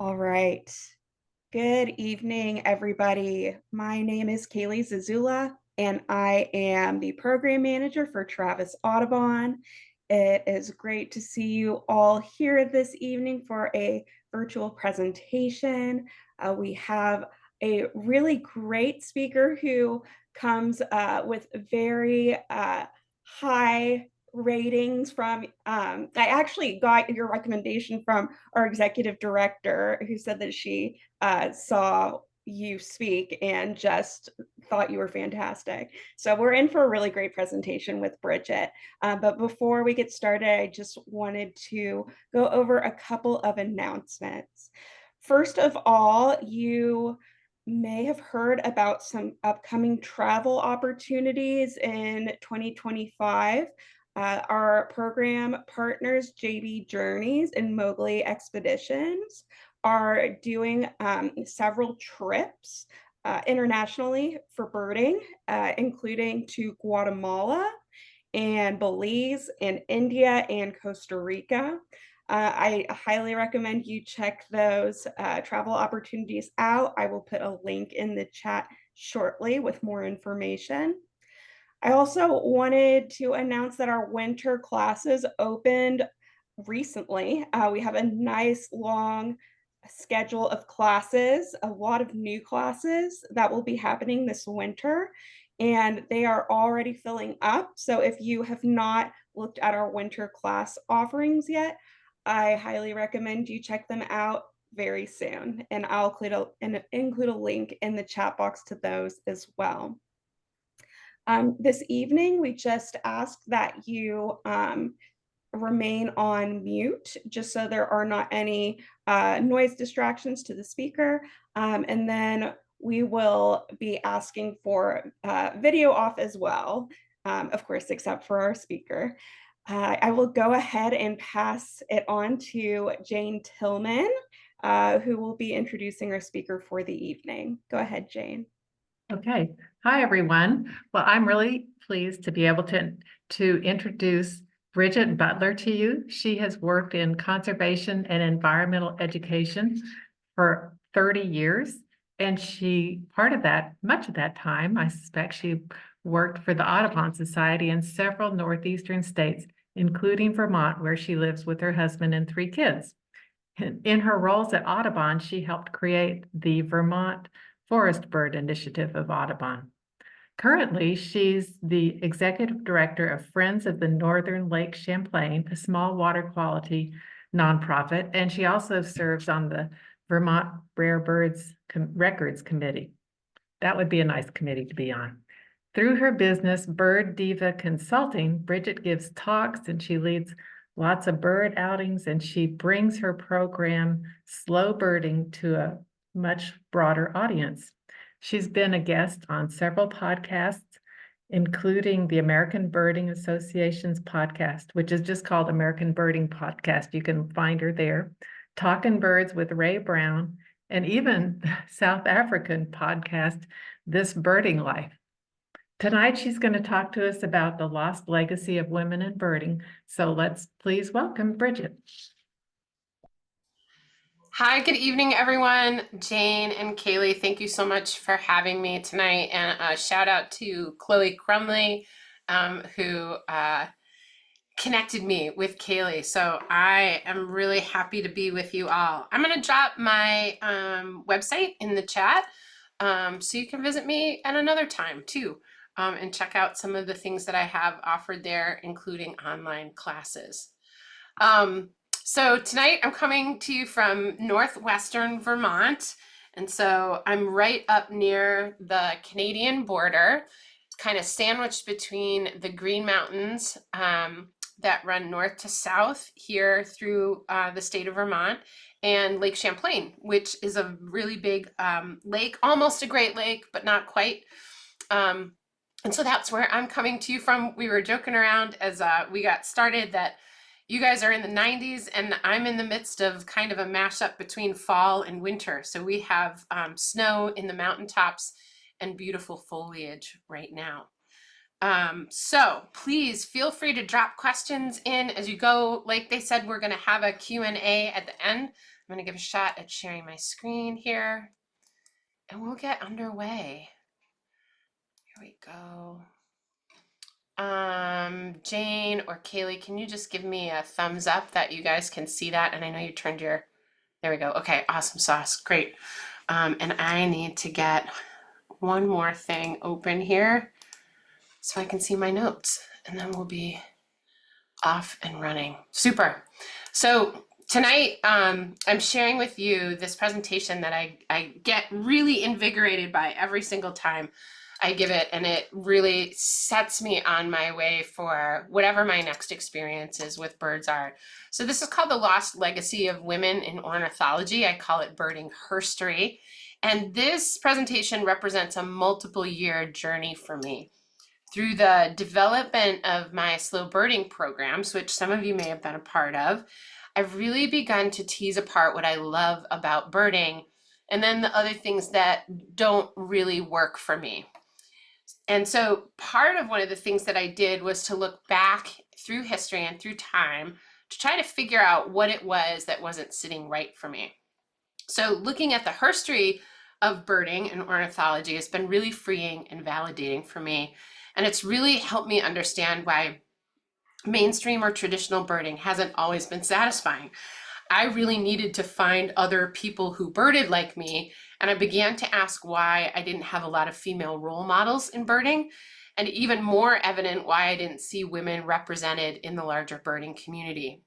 All right. Good evening, everybody. My name is Kaylee Zazula, and I am the program manager for Travis Audubon. It is great to see you all here this evening for a virtual presentation. We have a really great speaker who comes with very high ratings from I actually got your recommendation from our executive director, who said that she saw you speak and just thought you were fantastic. So we're in for a really great presentation with Bridget. But before we get started, I just wanted to go over a couple of announcements. First of all, you may have heard about some upcoming travel opportunities in 2025. Our program partners, JB Journeys and Mowgli Expeditions, are doing several trips internationally for birding, including to Guatemala and Belize and India and Costa Rica. I highly recommend you check those travel opportunities out. I will put a link in the chat shortly with more information. I also wanted to announce that our winter classes opened recently. We have a nice long schedule of classes, a lot of new classes that will be happening this winter, and they are already filling up. So if you have not looked at our winter class offerings yet, I highly recommend you check them out very soon. And I'll include a link in the chat box to those as well. This evening, we just ask that you remain on mute just so there are not any noise distractions to the speaker. And then we will be asking for video off as well, of course, except for our speaker. I will go ahead and pass it on to Jane Tillman, who will be introducing our speaker for the evening. Go ahead, Jane. Okay. Hi, everyone. Well, I'm really pleased to be able to introduce Bridget Butler to you. She has worked in conservation and environmental education for 30 years. And much of that time, I suspect she worked for the Audubon Society in several northeastern states, including Vermont, where she lives with her husband and 3 kids. In her roles at Audubon, she helped create the Vermont Forest Bird Initiative of Audubon. Currently, she's the executive director of Friends of the Northern Lake Champlain, a small water quality nonprofit, and she also serves on the Vermont Rare Birds Records Committee. That would be a nice committee to be on. Through her business, Bird Diva Consulting, Bridget gives talks and she leads lots of bird outings, and she brings her program, Slow Birding, to a much broader audience. She's been a guest on several podcasts, including the American Birding Association's podcast, which is just called American Birding Podcast. You can find her there. Talking Birds with Ray Brown, and even the South African podcast, This Birding Life. Tonight, she's going to talk to us about the lost legacy of women in birding. So let's please welcome Bridget. Hi, good evening, everyone. Jane and Kaylee, thank you so much for having me tonight. And a shout out to Chloe Crumley, who connected me with Kaylee. So I am really happy to be with you all. I'm going to drop my website in the chat so you can visit me at another time too, and check out some of the things that I have offered there, including online classes. So tonight I'm coming to you from northwestern Vermont. And so I'm right up near the Canadian border, kind of sandwiched between the Green Mountains that run north to south here through the state of Vermont, and Lake Champlain, which is a really big lake, almost a Great Lake, but not quite. And so that's where I'm coming to you from. We were joking around as we got started that you guys are in the 90s and I'm in the midst of kind of a mashup between fall and winter. So we have snow in the mountaintops and beautiful foliage right now. So please feel free to drop questions in as you go. Like they said, we're going to have a Q&A at the end. I'm going to give a shot at sharing my screen here, and we'll get underway. Here we go. Jane or Kaylee, can you just give me a thumbs up that you guys can see that? And I know you turned your, there we go. Okay, awesome sauce, great. And I need to get one more thing open here so I can see my notes, and then we'll be off and running. Super. So tonight, I'm sharing with you this presentation that I get really invigorated by every single time I give it, and it really sets me on my way for whatever my next experiences with birds are. So this is called The Lost Legacy of Women in Ornithology. I call it Birding Herstory. And this presentation represents a multiple year journey for me. Through the development of my slow birding programs, which some of you may have been a part of, I've really begun to tease apart what I love about birding and then the other things that don't really work for me. And so part of one of the things that I did was to look back through history and through time to try to figure out what it was that wasn't sitting right for me. So looking at the herstory of birding and ornithology has been really freeing and validating for me. And it's really helped me understand why mainstream or traditional birding hasn't always been satisfying. I really needed to find other people who birded like me, and I began to ask why I didn't have a lot of female role models in birding, and even more evident why I didn't see women represented in the larger birding community.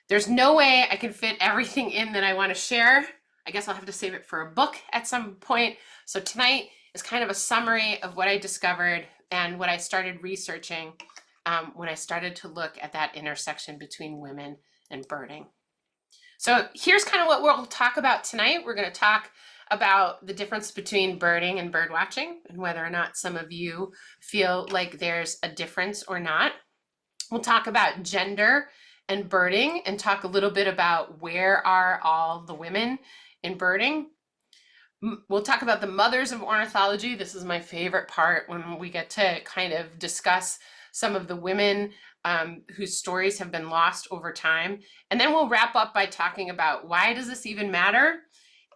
There's no way I can fit everything in that I want to share. I guess I'll have to save it for a book at some point. So tonight is kind of a summary of what I discovered and what I started researching when I started to look at that intersection between women and birding. So here's kind of what we'll talk about tonight. We're going to talk about the difference between birding and bird watching and whether or not some of you feel like there's a difference or not. We'll talk about gender and birding and talk a little bit about where are all the women in birding. We'll talk about the mothers of ornithology. This is my favorite part when we get to kind of discuss some of the women whose stories have been lost over time. And then we'll wrap up by talking about why does this even matter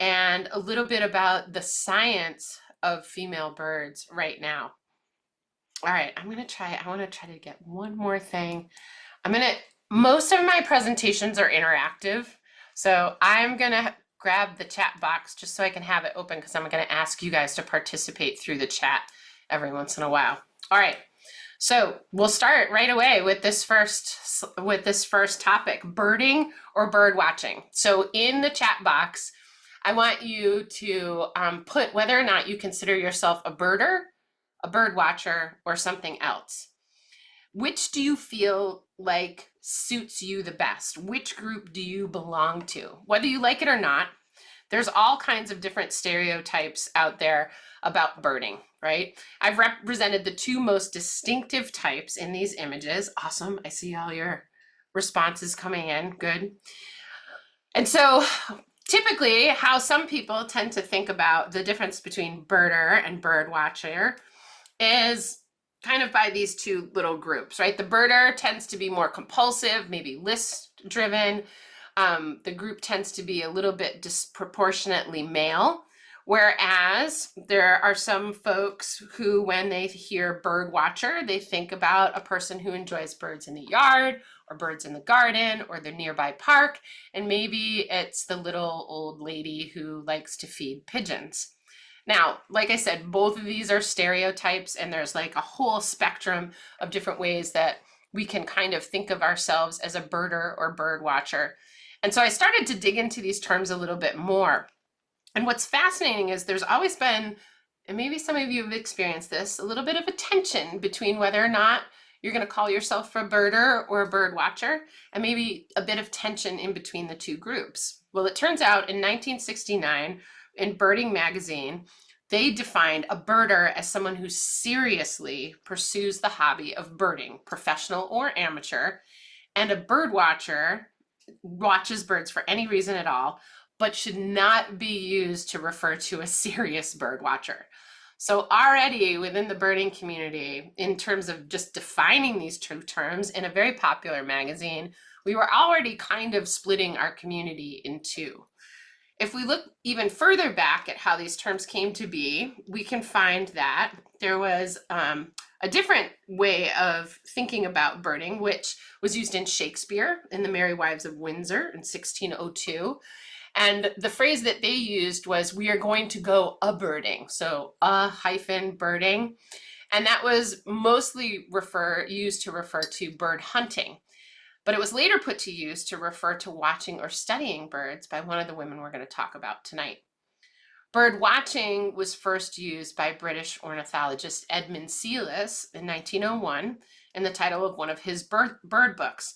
and a little bit about the science of female birds right now. All right, I want to try to get one more thing. Most of my presentations are interactive. So I'm gonna grab the chat box just so I can have it open because I'm gonna ask you guys to participate through the chat every once in a while. All right. So we'll start right away with this first topic, birding or bird watching. So in the chat box, I want you to put whether or not you consider yourself a birder, a bird watcher, or something else. Which do you feel like suits you the best? Which group do you belong to? Whether you like it or not, there's all kinds of different stereotypes out there about birding, right? I've represented the two most distinctive types in these images. Awesome, I see all your responses coming in, good. And so typically how some people tend to think about the difference between birder and bird watcher is kind of by these two little groups, right? The birder tends to be more compulsive, maybe list driven. The group tends to be a little bit disproportionately male, whereas there are some folks who, when they hear bird watcher, they think about a person who enjoys birds in the yard or birds in the garden or the nearby park, and maybe it's the little old lady who likes to feed pigeons. Now, like I said, both of these are stereotypes, and there's like a whole spectrum of different ways that we can kind of think of ourselves as a birder or bird watcher. And so I started to dig into these terms a little bit more. And what's fascinating is there's always been, and maybe some of you have experienced this, a little bit of a tension between whether or not you're going to call yourself a birder or a bird watcher, and maybe a bit of tension in between the two groups. Well, it turns out in 1969, in Birding Magazine, they defined a birder as someone who seriously pursues the hobby of birding, professional or amateur, and a bird watcher watches birds for any reason at all, but should not be used to refer to a serious bird watcher. So already within the birding community, in terms of just defining these two terms in a very popular magazine, we were already kind of splitting our community in two. If we look even further back at how these terms came to be, we can find that there was a different way of thinking about birding, which was used in Shakespeare in The Merry Wives of Windsor in 1602. And the phrase that they used was, "We are going to go a-birding," so birding. And that was mostly used to refer to bird hunting. But it was later put to use to refer to watching or studying birds by one of the women we're going to talk about tonight. Bird watching was first used by British ornithologist Edmund Selous in 1901 in the title of one of his bird books.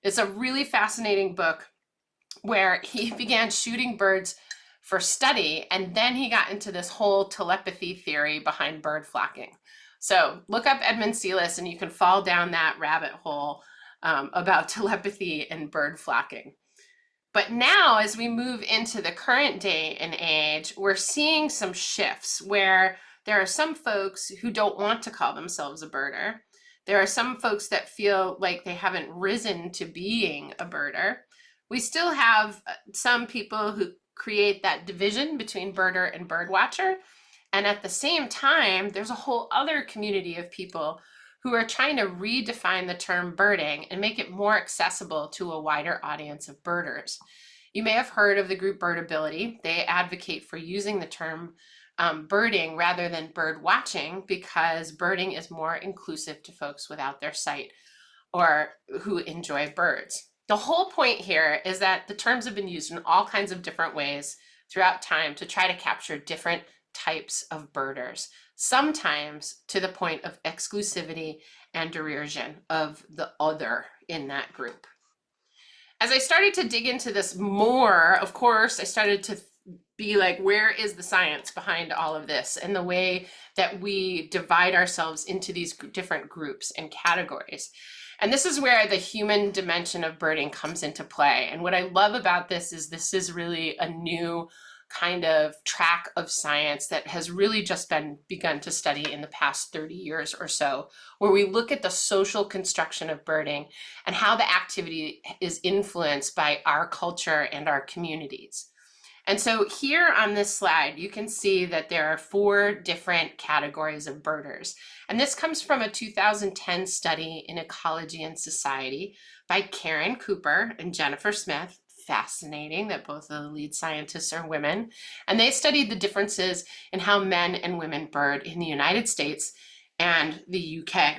It's a really fascinating book where he began shooting birds for study, and then he got into this whole telepathy theory behind bird flocking. So look up Edmund Selous and you can fall down that rabbit hole about telepathy and bird flocking. But now, as we move into the current day and age, we're seeing some shifts where there are some folks who don't want to call themselves a birder. There are some folks that feel like they haven't risen to being a birder. We still have some people who create that division between birder and birdwatcher. And at the same time, there's a whole other community of people who are trying to redefine the term birding and make it more accessible to a wider audience of birders. You may have heard of the group Birdability. They advocate for using the term birding rather than bird watching because birding is more inclusive to folks without their sight or who enjoy birds. The whole point here is that the terms have been used in all kinds of different ways throughout time to try to capture different types of birders, sometimes to the point of exclusivity and derision of the other in that group. As I started to dig into this more, of course, I started to be like, where is the science behind all of this and the way that we divide ourselves into these different groups and categories? And this is where the human dimension of birding comes into play. And what I love about this is really a new kind of track of science that has really just been begun to study in the past 30 years or so, where we look at the social construction of birding and how the activity is influenced by our culture and our communities. And so here on this slide, you can see that there are 4 different categories of birders. And this comes from a 2010 study in Ecology and Society by Karen Cooper and Jennifer Smith. Fascinating that both of the lead scientists are women. And they studied the differences in how men and women bird in the United States and the UK.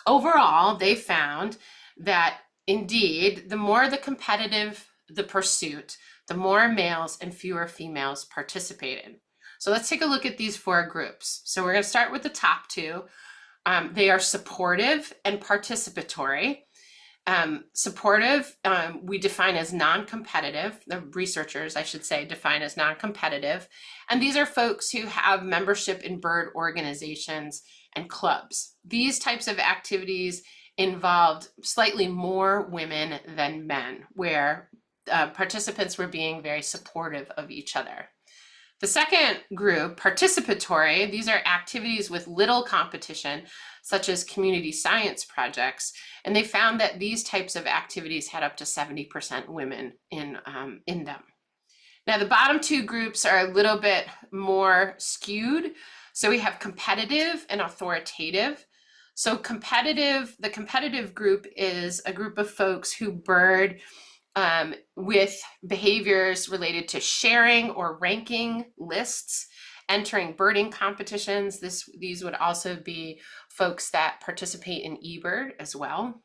Overall, they found that indeed, the more the competitive the pursuit, the more males and fewer females participated. So let's take a look at these 4 groups. So we're going to start with the top 2. They are supportive and participatory. Supportive, we define as non-competitive. The researchers, I should say, define as non-competitive. And these are folks who have membership in bird organizations and clubs. These types of activities involved slightly more women than men, where participants were being very supportive of each other. The second group, participatory, these are activities with little competition, such as community science projects, and they found that these types of activities had up to 70% women in them. Now, the bottom 2 groups are a little bit more skewed. So we have competitive and authoritative. So the competitive group is a group of folks who bird with behaviors related to sharing or ranking lists, entering birding competitions. These would also be folks that participate in eBird as well.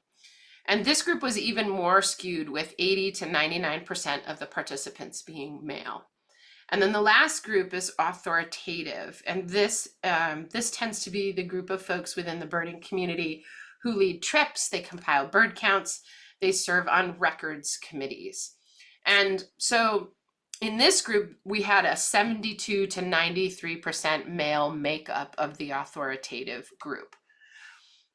And this group was even more skewed, with 80 to 99% of the participants being male. And then the last group is authoritative. And this tends to be the group of folks within the birding community who lead trips, they compile bird counts, they serve on records committees. And so in this group, we had a 72 to 93% male makeup of the authoritative group.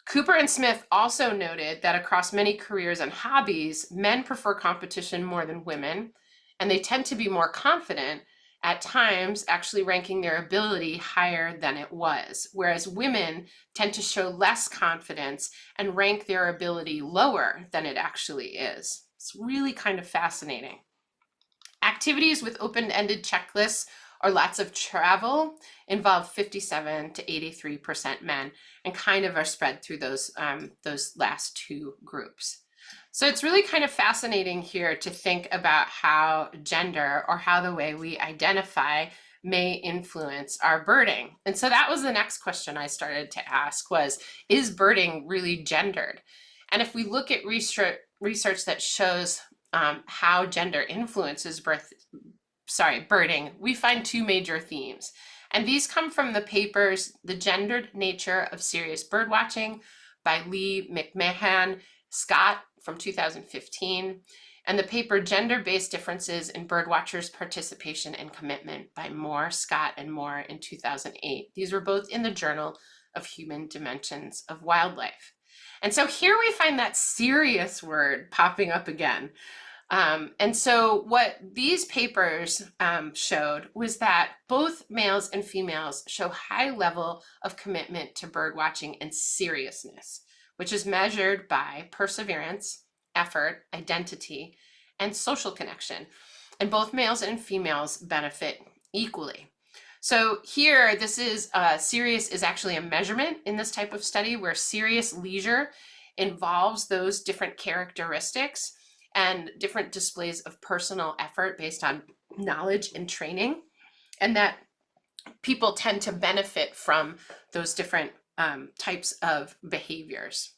Cooper and Smith also noted that across many careers and hobbies, men prefer competition more than women, and they tend to be more confident, at times actually ranking their ability higher than it was, whereas women tend to show less confidence and rank their ability lower than it actually is. It's really kind of fascinating. Activities with open-ended checklists or lots of travel involve 57 to 83% men, and kind of are spread through those last two groups. So it's really kind of fascinating here to think about how gender, or how the way we identify, may influence our birding. And so that was the next question I started to ask was, is birding really gendered? And if we look at research that shows how gender influences birding, we find two major themes. And these come from the papers, The Gendered Nature of Serious Birdwatching by Lee McMahon Scott from 2015, and the paper Gender-Based Differences in Birdwatchers' Participation and Commitment by Moore, Scott, and Moore in 2008. These were both in the Journal of Human Dimensions of Wildlife. And so here we find that serious word popping up again. And so what these papers showed was that both males and females show high level of commitment to birdwatching and seriousness, which is measured by perseverance, effort, identity, and social connection. And both males and females benefit equally. So here, this is serious is actually a measurement in this type of study where serious leisure involves those different characteristics and different displays of personal effort based on knowledge and training, and that people tend to benefit from those different types of behaviors.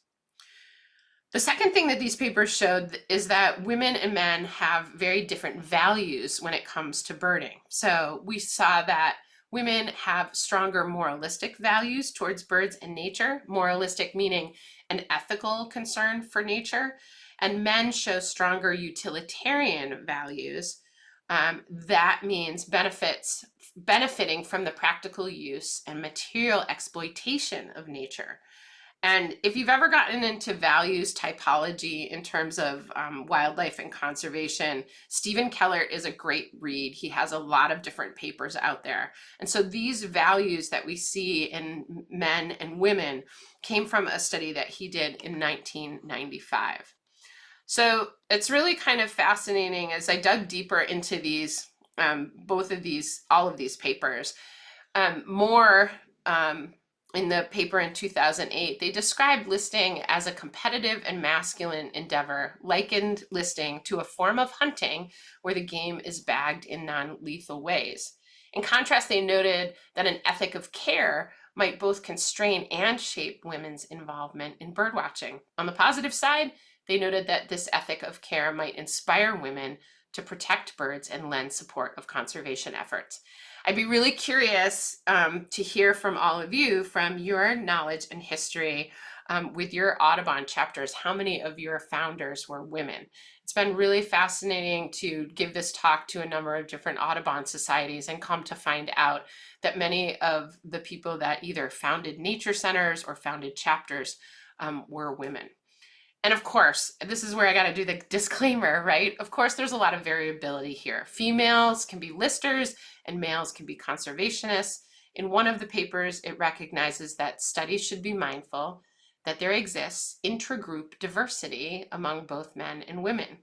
The second thing that these papers showed is that women and men have very different values when it comes to birding. So we saw that women have stronger moralistic values towards birds and nature, moralistic meaning an ethical concern for nature, and men show stronger utilitarian values. That means benefiting from the practical use and material exploitation of nature. And if you've ever gotten into values typology in terms of wildlife and conservation, Stephen Keller is a great read. He has a lot of different papers out there. And so these values that we see in men and women came from a study that he did in 1995. So it's really kind of fascinating as I dug deeper into these, all of these papers. Moore, in the paper in 2008, they described listing as a competitive and masculine endeavor, likened listing to a form of hunting where the game is bagged in non-lethal ways. In contrast, they noted that an ethic of care might both constrain and shape women's involvement in birdwatching. On the positive side, they noted that this ethic of care might inspire women to protect birds and lend support of conservation efforts. I'd be really curious to hear from all of you, from your knowledge and history with your Audubon chapters, how many of your founders were women? It's been really fascinating to give this talk to a number of different Audubon societies and come to find out that many of the people that either founded nature centers or founded chapters were women. And of course, this is where I got to do the disclaimer, right? Of course, there's a lot of variability here. Females can be listers and males can be conservationists. In one of the papers, it recognizes that studies should be mindful that there exists intragroup diversity among both men and women.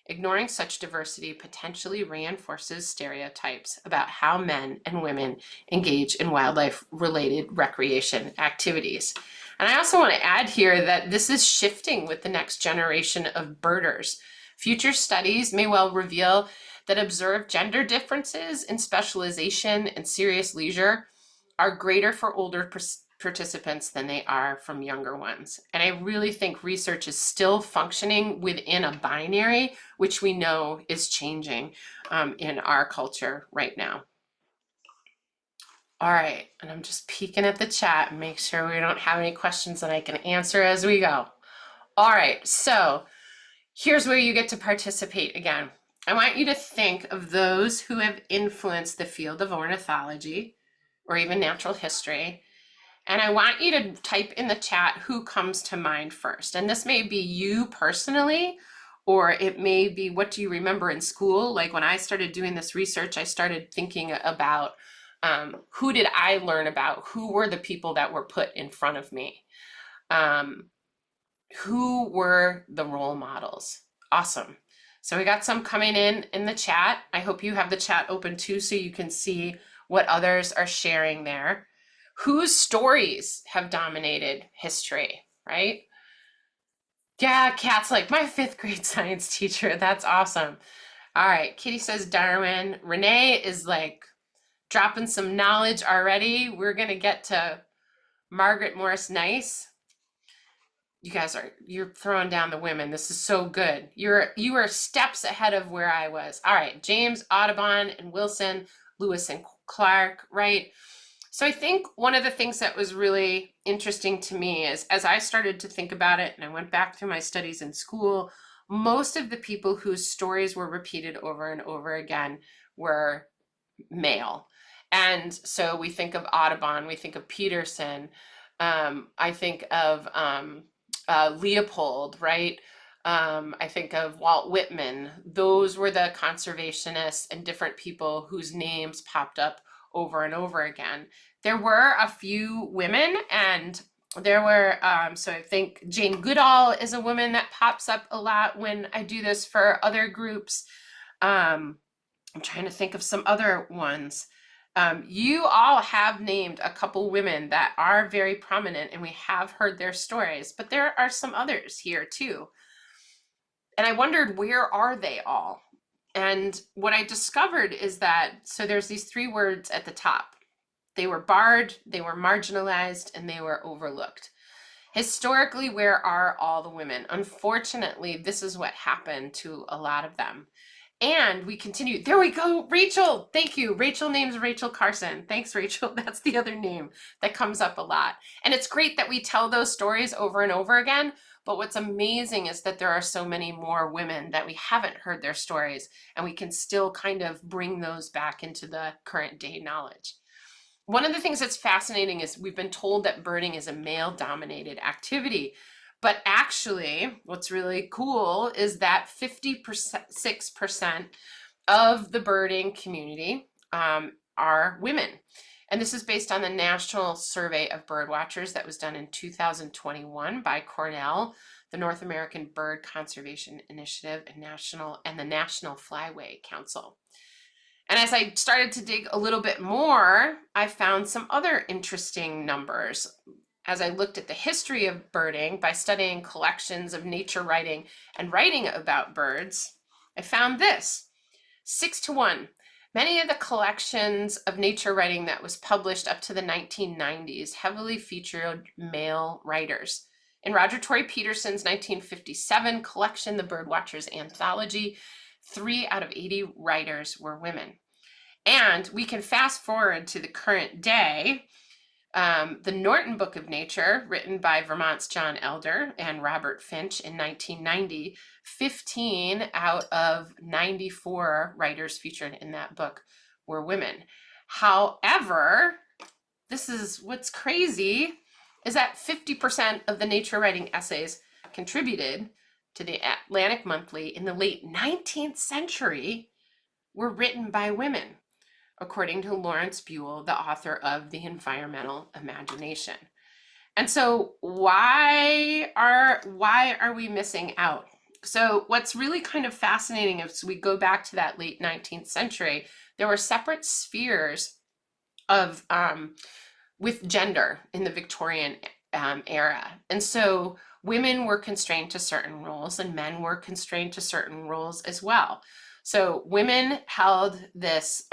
Ignoring such diversity potentially reinforces stereotypes about how men and women engage in wildlife-related recreation activities. And I also want to add here that this is shifting with the next generation of birders. Future studies may well reveal that observed gender differences in specialization and serious leisure are greater for older participants than they are from younger ones. And I really think research is still functioning within a binary, which we know is changing in our culture right now. All right, and I'm just peeking at the chat and make sure we don't have any questions that I can answer as we go. All right, so here's where you get to participate again. I want you to think of those who have influenced the field of ornithology or even natural history. And I want you to type in the chat who comes to mind first. And this may be you personally, or it may be what do you remember in school? Like when I started doing this research, I started thinking about who did I learn about? Who were the people that were put in front of me? Who were the role models? Awesome. So we got some coming in the chat. I hope you have the chat open too so you can see what others are sharing there. Whose stories have dominated history, right? Yeah, Kat's like, my 5th grade science teacher. That's awesome. All right, Kitty says Darwin. Renee is like dropping some knowledge already. We're gonna get to Margaret Morris Nice. You guys you're throwing down the women. This is so good. You are steps ahead of where I was. All right, James, Audubon, and Wilson, Lewis and Clark, right? So I think one of the things that was really interesting to me is as I started to think about it and I went back through my studies in school, most of the people whose stories were repeated over and over again were male. And so we think of Audubon, we think of Peterson, I think of Leopold, right? I think of Walt Whitman. Those were the conservationists and different people whose names popped up over and over again. There were a few women, and there were, so I think Jane Goodall is a woman that pops up a lot when I do this for other groups. I'm trying to think of some other ones. You all have named a couple women that are very prominent and we have heard their stories, but there are some others here too. And I wondered, where are they all? And what I discovered is that, so there's these 3 words at the top. They were barred, they were marginalized, and they were overlooked. Historically, where are all the women? Unfortunately, this is what happened to a lot of them. And we continue. There we go. Rachel. Thank you. Rachel name's Rachel Carson. Thanks, Rachel. That's the other name that comes up a lot. And it's great that we tell those stories over and over again. But what's amazing is that there are so many more women that we haven't heard their stories, and we can still kind of bring those back into the current day knowledge. One of the things that's fascinating is we've been told that birding is a male-dominated activity. But actually, what's really cool is that 56% of the birding community are women. And this is based on the National Survey of Birdwatchers that was done in 2021 by Cornell, the North American Bird Conservation Initiative, and the National Flyway Council. And as I started to dig a little bit more, I found some other interesting numbers. As I looked at the history of birding by studying collections of nature writing and writing about birds, I found this, 6-1. Many of the collections of nature writing that was published up to the 1990s heavily featured male writers. In Roger Tory Peterson's 1957 collection, The Birdwatchers Anthology, 3 out of 80 writers were women. And we can fast forward to the current day. The Norton Book of Nature, written by Vermont's John Elder and Robert Finch in 1990, 15 out of 94 writers featured in that book were women. However, this is what's crazy, is that 50% of the nature writing essays contributed to the Atlantic Monthly in the late 19th century were written by women, according to Lawrence Buell, the author of The Environmental Imagination. And so why are we missing out? So what's really kind of fascinating is we go back to that late 19th century, there were separate spheres of with gender in the Victorian era. And so women were constrained to certain roles and men were constrained to certain roles as well. So women held this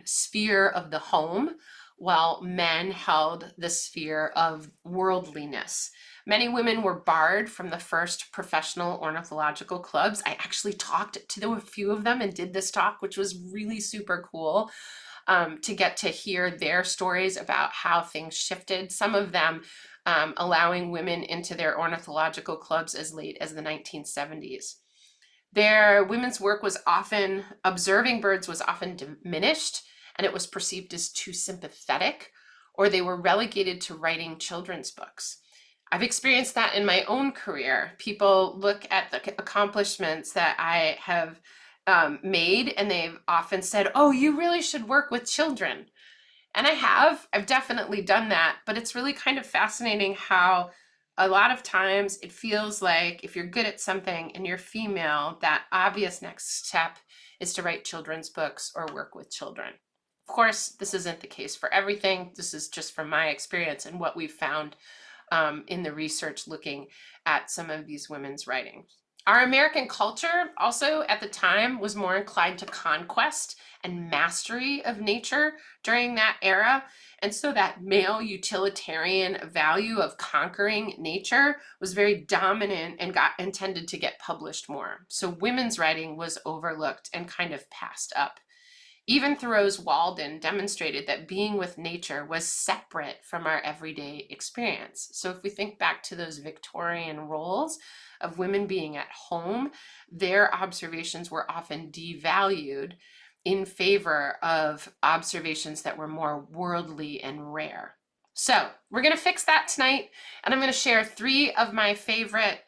sphere of the home, while men held the sphere of worldliness. Many women were barred from the first professional ornithological clubs. I actually talked to a few of them and did this talk, which was really super cool to get to hear their stories about how things shifted. Some of them allowing women into their ornithological clubs as late as the 1970s. Their women's work was often, observing birds was often diminished, and it was perceived as too sympathetic, or they were relegated to writing children's books. I've experienced that in my own career. People look at the accomplishments that I have made, and they've often said, oh, you really should work with children. And I've definitely done that, but it's really kind of fascinating how a lot of times it feels like if you're good at something and you're female, that obvious next step is to write children's books or work with children. Of course, this isn't the case for everything. This is just from my experience and what we've found in the research looking at some of these women's writings. Our American culture also at the time was more inclined to conquest and mastery of nature during that era. And so that male utilitarian value of conquering nature was very dominant and tended to get published more. So women's writing was overlooked and kind of passed up. Even Thoreau's Walden demonstrated that being with nature was separate from our everyday experience. So if we think back to those Victorian roles of women being at home, their observations were often devalued in favor of observations that were more worldly and rare. So we're going to fix that tonight, and I'm going to share 3 of my favorite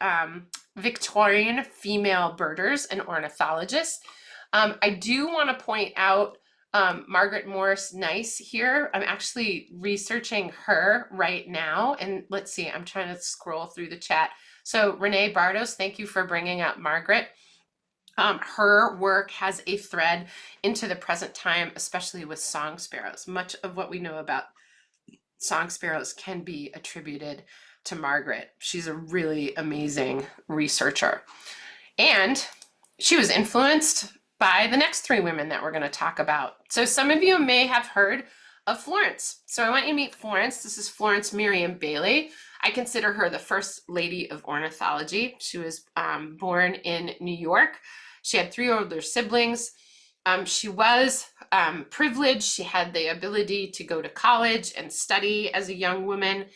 Victorian female birders and ornithologists. I do want to point out Margaret Morse Nice here. I'm actually researching her right now. And let's see, I'm trying to scroll through the chat. So Renee Bardos, thank you for bringing up Margaret. Her work has a thread into the present time, especially with song sparrows. Much of what we know about song sparrows can be attributed to Margaret. She's a really amazing researcher. And she was influenced by the next 3 women that we're going to talk about. So some of you may have heard of Florence. So I want you to meet Florence. This is Florence Miriam Bailey. I consider her the first lady of ornithology. She was born in New York. She had 3 older siblings. She was privileged. She had the ability to go to college and study as a young woman.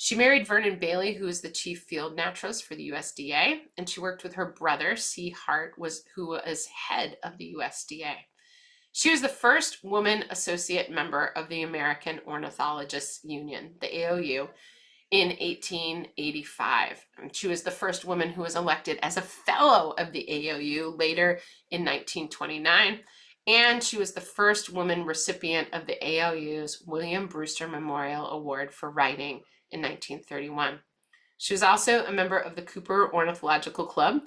She married Vernon Bailey, who is the chief field naturalist for the USDA, and she worked with her brother, C. Hart, who was head of the USDA. She was the first woman associate member of the American Ornithologists Union, the AOU, in 1885. And she was the first woman who was elected as a fellow of the AOU later in 1929. And she was the first woman recipient of the ALU's William Brewster Memorial Award for Writing in 1931. She was also a member of the Cooper Ornithological Club,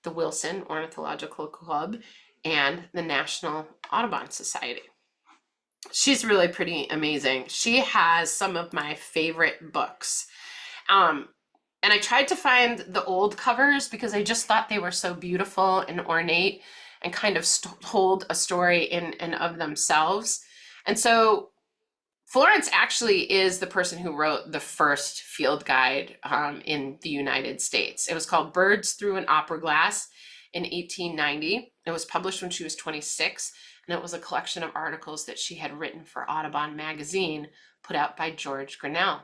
the Wilson Ornithological Club, and the National Audubon Society. She's really pretty amazing. She has some of my favorite books. And I tried to find the old covers because I just thought they were so beautiful and ornate and kind of told a story in and of themselves. And so Florence actually is the person who wrote the first field guide in the United States. It was called Birds Through an Opera Glass in 1890. It was published when she was 26, and it was a collection of articles that she had written for Audubon magazine, put out by George Grinnell.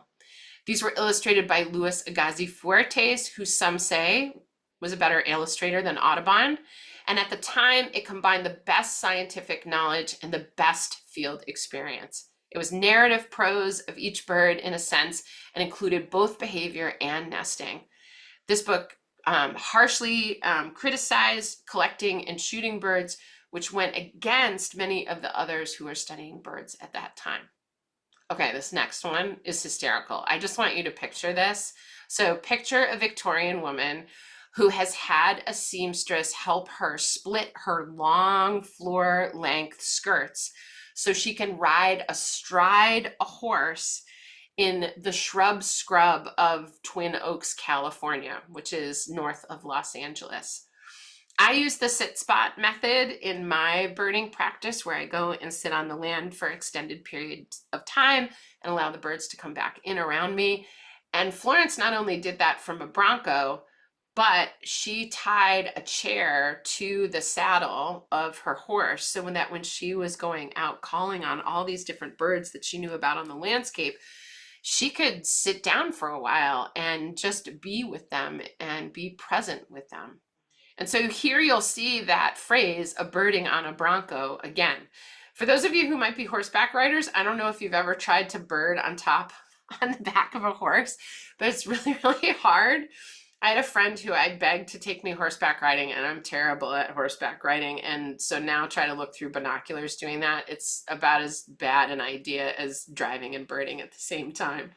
These were illustrated by Luis Agassiz Fuertes, who some say was a better illustrator than Audubon. And at the time, it combined the best scientific knowledge and the best field experience. It was narrative prose of each bird in a sense and included both behavior and nesting. This book harshly criticized collecting and shooting birds, which went against many of the others who were studying birds at that time. Okay, this next one is hysterical. I just want you to picture this. So picture a Victorian woman who has had a seamstress help her split her long floor length skirts so she can ride astride a horse in the shrub scrub of Twin Oaks, California, which is north of Los Angeles. I use the sit spot method in my birding practice where I go and sit on the land for extended periods of time and allow the birds to come back in around me. And Florence not only did that from a bronco, but she tied a chair to the saddle of her horse so when she was going out calling on all these different birds that she knew about on the landscape, she could sit down for a while and just be with them and be present with them. And so here you'll see that phrase, a birding on a bronco, again. For those of you who might be horseback riders, I don't know if you've ever tried to bird on the back of a horse, but it's really, really hard. I had a friend who I begged to take me horseback riding, and I'm terrible at horseback riding. And so now try to look through binoculars doing that. It's about as bad an idea as driving and birding at the same time.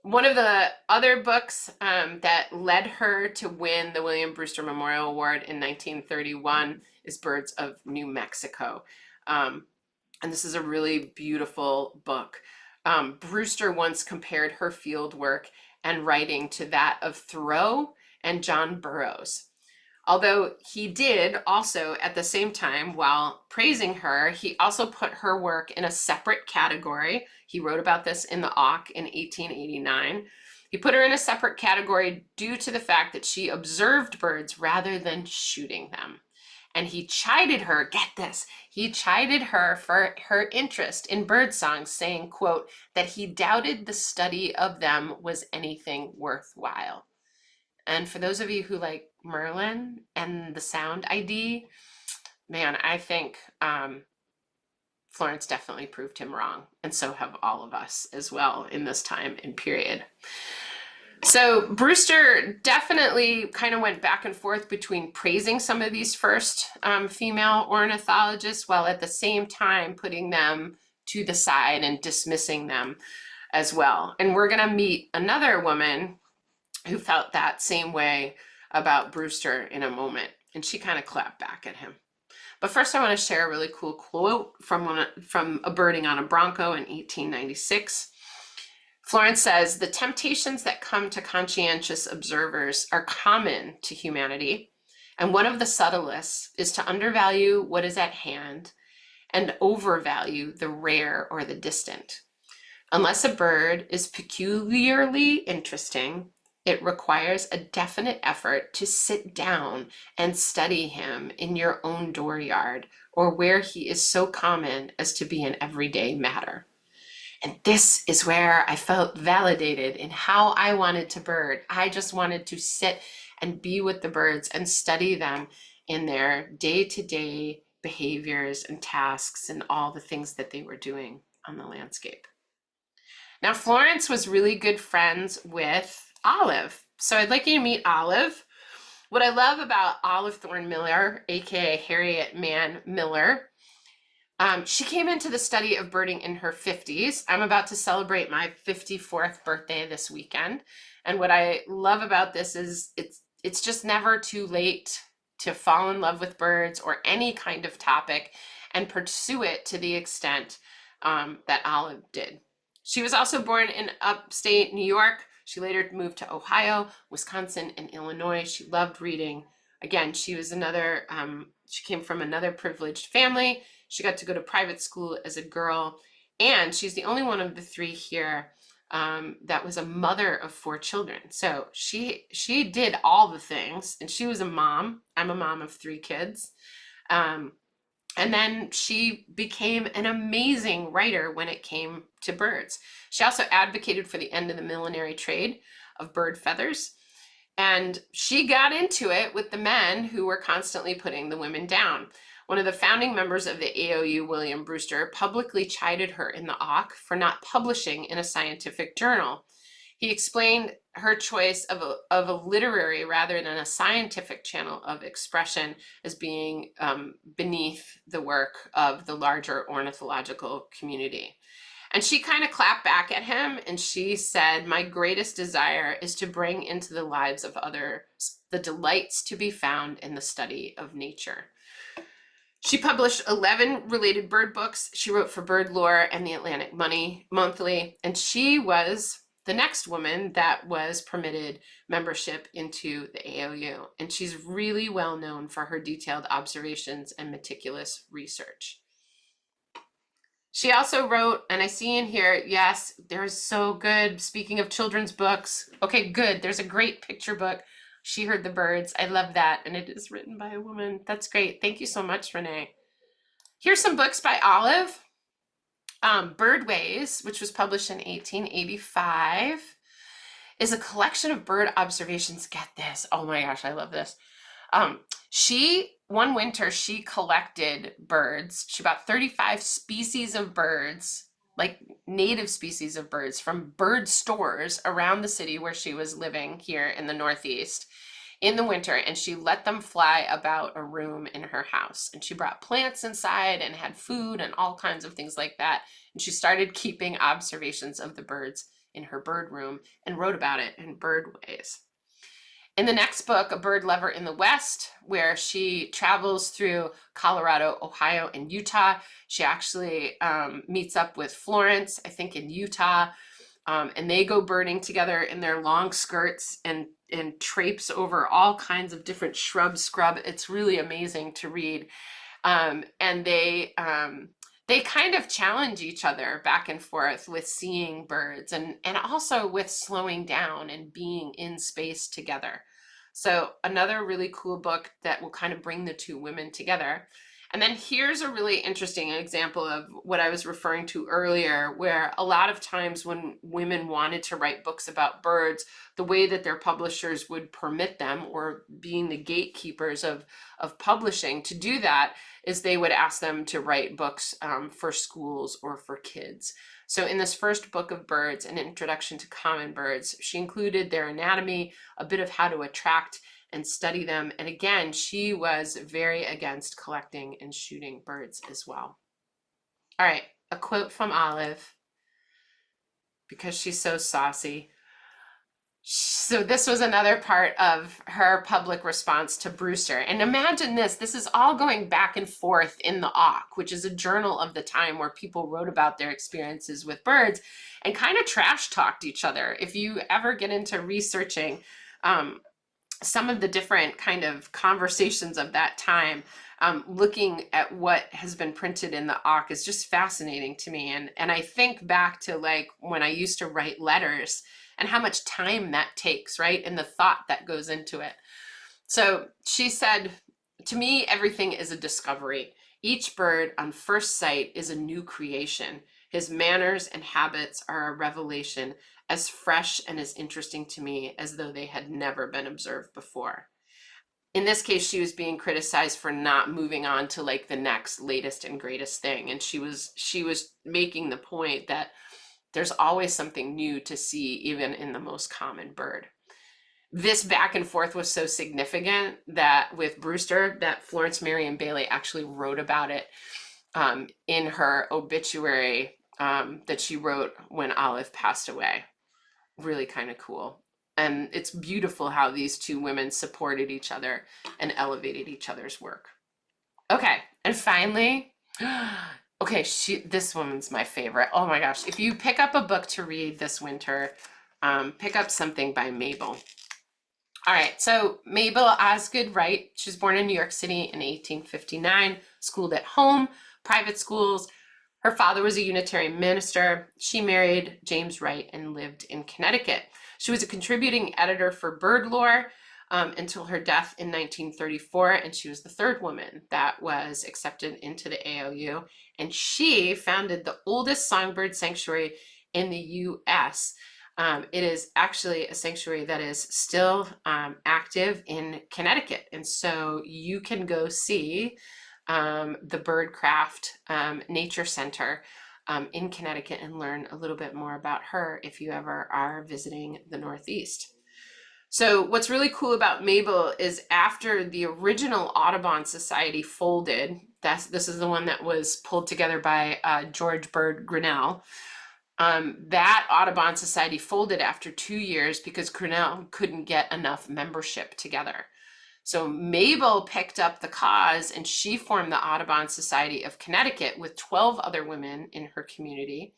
One of the other books that led her to win the William Brewster Memorial Award in 1931 is Birds of New Mexico. And this is a really beautiful book. Brewster once compared her field work and writing to that of Thoreau and John Burroughs. Although he did also, at the same time, while praising her, he also put her work in a separate category. He wrote about this in the Auk in 1889. He put her in a separate category due to the fact that she observed birds rather than shooting them. And he chided her, get this, he chided her for her interest in bird songs, saying, quote, that he doubted the study of them was anything worthwhile. And for those of you who like Merlin and the sound ID, man, I think Florence definitely proved him wrong. And so have all of us as well in this time and period. So Brewster definitely kind of went back and forth between praising some of these first female ornithologists while at the same time putting them to the side and dismissing them as well. And we're going to meet another woman who felt that same way about Brewster in a moment. And she kind of clapped back at him. But first I want to share a really cool quote from A Birding on a Bronco in 1896. Florence says, the temptations that come to conscientious observers are common to humanity. And one of the subtlest is to undervalue what is at hand and overvalue the rare or the distant. Unless a bird is peculiarly interesting, it requires a definite effort to sit down and study him in your own dooryard or where he is so common as to be an everyday matter. And this is where I felt validated in how I wanted to bird. I just wanted to sit and be with the birds and study them in their day-to-day behaviors and tasks and all the things that they were doing on the landscape. Now, Florence was really good friends with Olive. So I'd like you to meet Olive. What I love about Olive Thorne Miller, aka Harriet Mann Miller, she came into the study of birding in her 50s. I'm about to celebrate my 54th birthday this weekend. And what I love about this is it's just never too late to fall in love with birds or any kind of topic and pursue it to the extent that Olive did. She was also born in upstate New York. She later moved to Ohio, Wisconsin, and Illinois. She loved reading. Again, she was she came from another privileged family. She got to go to private school as a girl. And she's the only one of the three here that was a mother of 4 children. So she did all the things, and she was a mom. I'm a mom of 3 kids. And then she became an amazing writer when it came to birds. She also advocated for the end of the millinery trade of bird feathers. And she got into it with the men who were constantly putting the women down. One of the founding members of the AOU, William Brewster, publicly chided her in the Auk for not publishing in a scientific journal. He explained her choice of a literary rather than a scientific channel of expression as being beneath the work of the larger ornithological community. And she kind of clapped back at him and she said, my greatest desire is to bring into the lives of others the delights to be found in the study of nature. She published 11 related bird books. She wrote for Bird Lore and the Atlantic Monthly, and she was the next woman that was permitted membership into the AOU. And she's really well known for her detailed observations and meticulous research. She also wrote, and I see in here, yes, they're so good. Speaking of children's books, okay, good. There's a great picture book, She Heard the Birds. I love that. And it is written by a woman. That's great. Thank you so much, Renee. Here's some books by Olive. Birdways, which was published in 1885, is a collection of bird observations. Get this. Oh my gosh, I love this. One winter, she collected birds. She bought 35 species of birds, like native species of birds from bird stores around the city where she was living here in the Northeast in the winter, and she let them fly about a room in her house. And she brought plants inside and had food and all kinds of things like that. And she started keeping observations of the birds in her bird room and wrote about it in Birdways. In the next book, A Bird Lover in the West, where she travels through Colorado, Ohio, and Utah, she actually meets up with Florence, I think in Utah, and they go birding together in their long skirts and traipse over all kinds of different scrub. It's really amazing to read. And they kind of challenge each other back and forth with seeing birds and also with slowing down and being in space together. So another really cool book that will kind of bring the two women together. And then here's a really interesting example of what I was referring to earlier, where a lot of times when women wanted to write books about birds, the way that their publishers would permit them, or being the gatekeepers of publishing, to do that is they would ask them to write books for schools or for kids. So in this first book of birds, An Introduction to Common Birds, she included their anatomy, a bit of how to attract and study them. And again, she was very against collecting and shooting birds as well. All right, a quote from Olive, because she's so saucy. So this was another part of her public response to Brewster. And imagine this is all going back and forth in the Auk, which is a journal of the time where people wrote about their experiences with birds and kind of trash talked each other. If you ever get into researching some of the different kind of conversations of that time, looking at what has been printed in the Auk is just fascinating to me. And I think back to like when I used to write letters and how much time that takes, right? And the thought that goes into it. So she said, to me, everything is a discovery. Each bird on first sight is a new creation. His manners and habits are a revelation, as fresh and as interesting to me as though they had never been observed before. In this case, she was being criticized for not moving on to like the next latest and greatest thing. And she was making the point that there's always something new to see, even in the most common bird. This back and forth was so significant that with Brewster, that Florence Marion Bailey actually wrote about it in her obituary that she wrote when Olive passed away. Really kind of cool. And it's beautiful how these two women supported each other and elevated each other's work. Okay, and finally, okay, this woman's my favorite. Oh my gosh, if you pick up a book to read this winter, pick up something by Mabel. All right, so Mabel Osgood Wright, she was born in New York City in 1859, schooled at home, private schools. Her father was a Unitarian minister. She married James Wright and lived in Connecticut. She was a contributing editor for Bird Lore until her death in 1934, and she was the third woman that was accepted into the ALU. And she founded the oldest songbird sanctuary in the U.S. It is actually a sanctuary that is still active in Connecticut, and so you can go see the Birdcraft Nature Center in Connecticut and learn a little bit more about her if you ever are visiting the Northeast. So what's really cool about Mabel is after the original Audubon Society folded, this is the one that was pulled together by George Bird Grinnell, that Audubon Society folded after 2 years because Grinnell couldn't get enough membership together. So Mabel picked up the cause and she formed the Audubon Society of Connecticut with 12 other women in her community.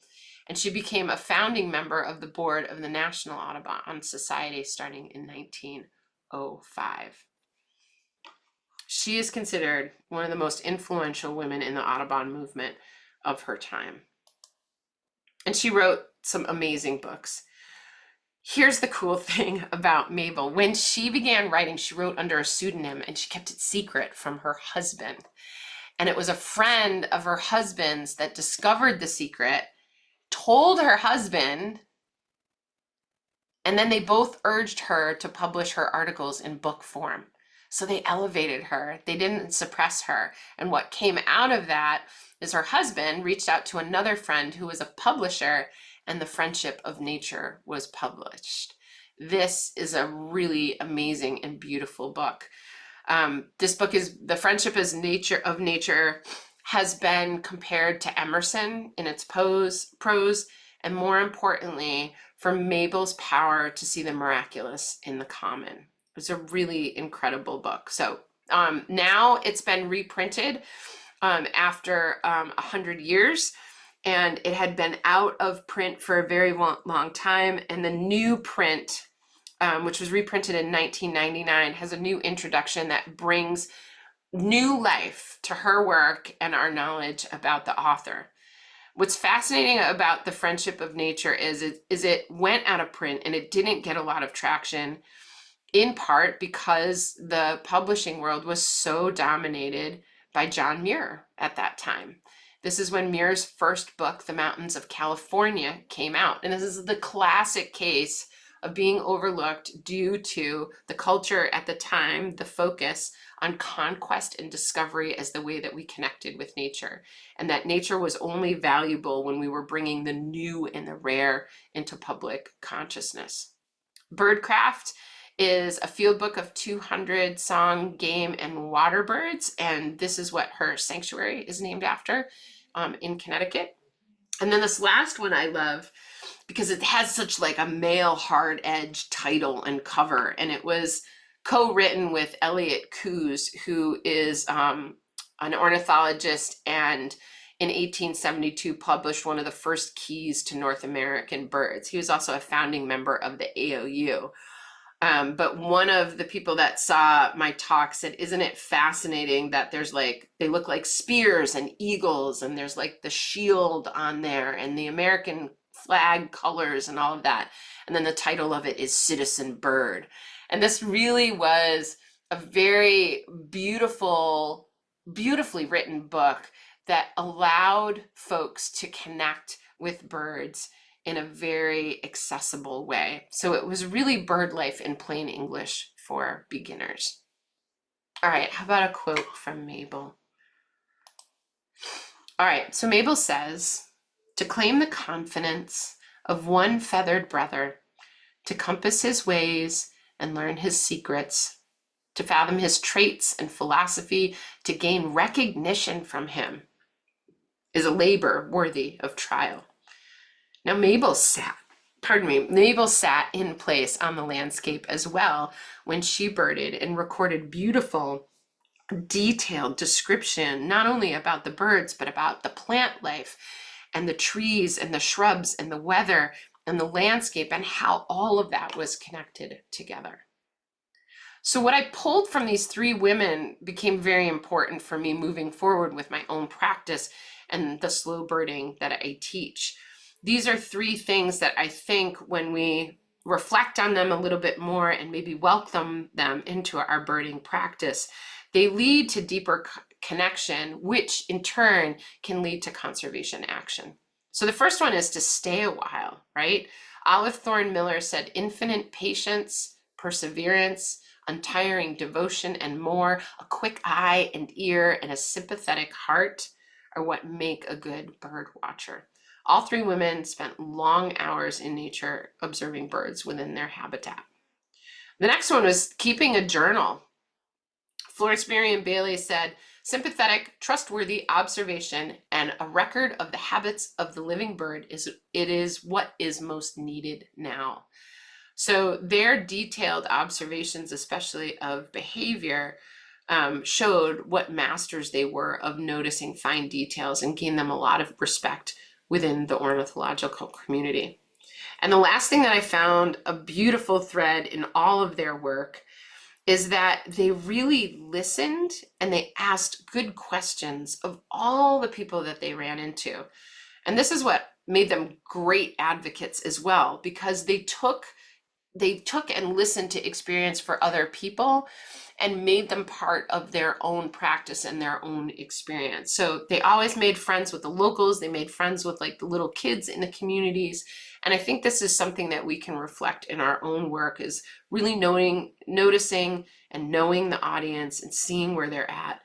And she became a founding member of the board of the National Audubon Society starting in 1905. She is considered one of the most influential women in the Audubon movement of her time. And she wrote some amazing books. Here's the cool thing about Mabel. When she began writing, she wrote under a pseudonym and she kept it secret from her husband. And it was a friend of her husband's that discovered the secret, told her husband, and then they both urged her to publish her articles in book form. So they elevated her. They didn't suppress her. And what came out of that is her husband reached out to another friend who was a publisher, and The Friendship of Nature was published. This is a really amazing and beautiful book. This book is The Friendship of Nature has been compared to Emerson in its prose, and more importantly, for Mabel's power to see the miraculous in the common. It's a really incredible book. So now it's been reprinted after 100 years, and it had been out of print for a very long time. And the new print, which was reprinted in 1999, has a new introduction that brings new life to her work and our knowledge about the author. What's fascinating about The Friendship of Nature is it went out of print and it didn't get a lot of traction, in part because the publishing world was so dominated by John Muir at that time. This is when Muir's first book, The Mountains of California, came out. And this is the classic case of being overlooked due to the culture at the time, the focus on conquest and discovery as the way that we connected with nature, and that nature was only valuable when we were bringing the new and the rare into public consciousness. Birdcraft is a field book of 200 song, game, and water birds, and this is what her sanctuary is named after in Connecticut. And then this last one I love because it has such like a male hard edge title and cover, and it was co-written with Elliott Coues, who is an ornithologist, and in 1872 published one of the first keys to North American birds. He was also a founding member of the AOU. But one of the people that saw my talk said, isn't it fascinating that there's like, they look like spears and eagles, and there's like the shield on there and the American flag colors and all of that. And then the title of it is Citizen Bird. And this really was a very beautifully written book that allowed folks to connect with birds in a very accessible way. So it was really bird life in plain English for beginners. All right, how about a quote from Mabel? All right, so Mabel says, to claim the confidence of one feathered brother, to compass his ways and learn his secrets, to fathom his traits and philosophy, to gain recognition from him, is a labor worthy of trial. Now Mabel sat in place on the landscape as well when she birded and recorded beautiful, detailed description, not only about the birds, but about the plant life and the trees and the shrubs and the weather and the landscape and how all of that was connected together. So what I pulled from these three women became very important for me moving forward with my own practice and the slow birding that I teach. These are three things that I think when we reflect on them a little bit more and maybe welcome them into our birding practice, they lead to deeper connection, which in turn can lead to conservation action. So the first one is to stay a while, right? Olive Thorne Miller said, infinite patience, perseverance, untiring devotion, and more, a quick eye and ear, and a sympathetic heart are what make a good bird watcher. All three women spent long hours in nature observing birds within their habitat. The next one was keeping a journal. Florence Marion Bailey said, sympathetic, trustworthy observation and a record of the habits of the living bird is what is most needed now. So their detailed observations, especially of behavior, showed what masters they were of noticing fine details and gained them a lot of respect within the ornithological community. And the last thing that I found, a beautiful thread in all of their work, is that they really listened and they asked good questions of all the people that they ran into. And this is what made them great advocates as well, because they took and listened to experience for other people and made them part of their own practice and their own experience. So they always made friends with the locals. They made friends with like the little kids in the communities. And I think this is something that we can reflect in our own work, is really noticing and knowing the audience and seeing where they're at.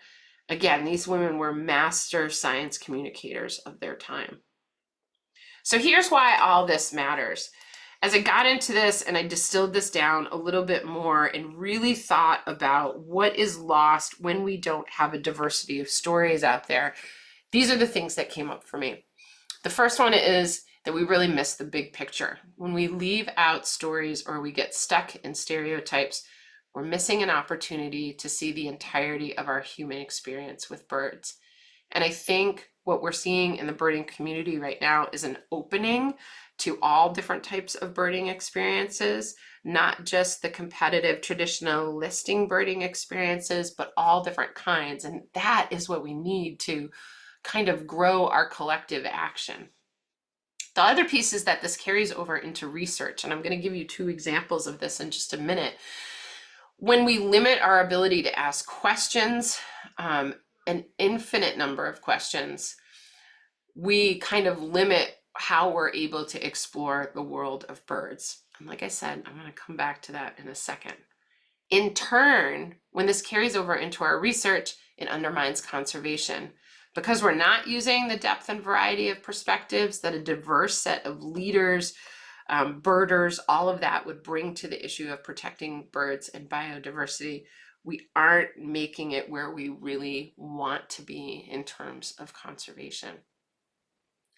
Again, these women were master science communicators of their time. So here's why all this matters. As I got into this and I distilled this down a little bit more and really thought about what is lost when we don't have a diversity of stories out there, these are the things that came up for me. The first one is that we really miss the big picture. When we leave out stories or we get stuck in stereotypes, we're missing an opportunity to see the entirety of our human experience with birds. And I think what we're seeing in the birding community right now is an opening to all different types of birding experiences, not just the competitive traditional listing birding experiences, but all different kinds. And that is what we need to kind of grow our collective action. The other piece is that this carries over into research, and I'm going to give you 2 examples of this in just a minute. When we limit our ability to ask questions, an infinite number of questions, we kind of limit how we're able to explore the world of birds. And like I said, I'm going to come back to that in a second. In turn, when this carries over into our research, it undermines conservation. Because we're not using the depth and variety of perspectives that a diverse set of leaders, birders, all of that would bring to the issue of protecting birds and biodiversity, we aren't making it where we really want to be in terms of conservation.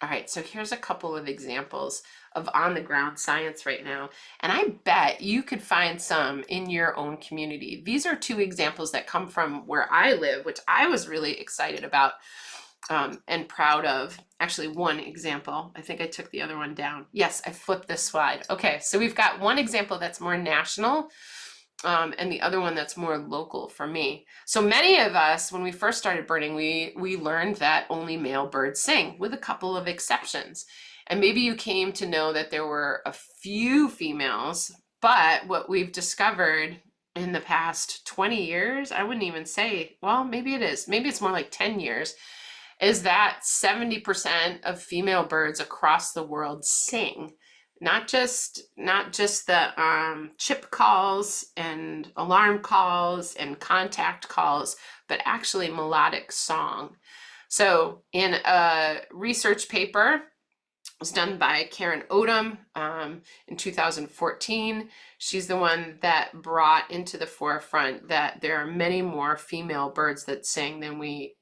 All right, so here's a couple of examples of on-the-ground science right now, and I bet you could find some in your own community. These are 2 examples that come from where I live, which I was really excited about and proud of. Actually, 1 example. I think I took the other one down. Yes, I flipped this slide. Okay, so we've got 1 example that's more national, and the other one that's more local for me. So many of us, when we first started birding, we learned that only male birds sing, with a couple of exceptions. And maybe you came to know that there were a few females, but what we've discovered in the past 20 years, I wouldn't even say, well, maybe it is, maybe it's more like 10 years, is that 70% of female birds across the world sing. Not just the chip calls and alarm calls and contact calls, but actually melodic song. So in a research paper, it was done by Karen Odom in 2014. She's the one that brought into the forefront that there are many more female birds that sing than we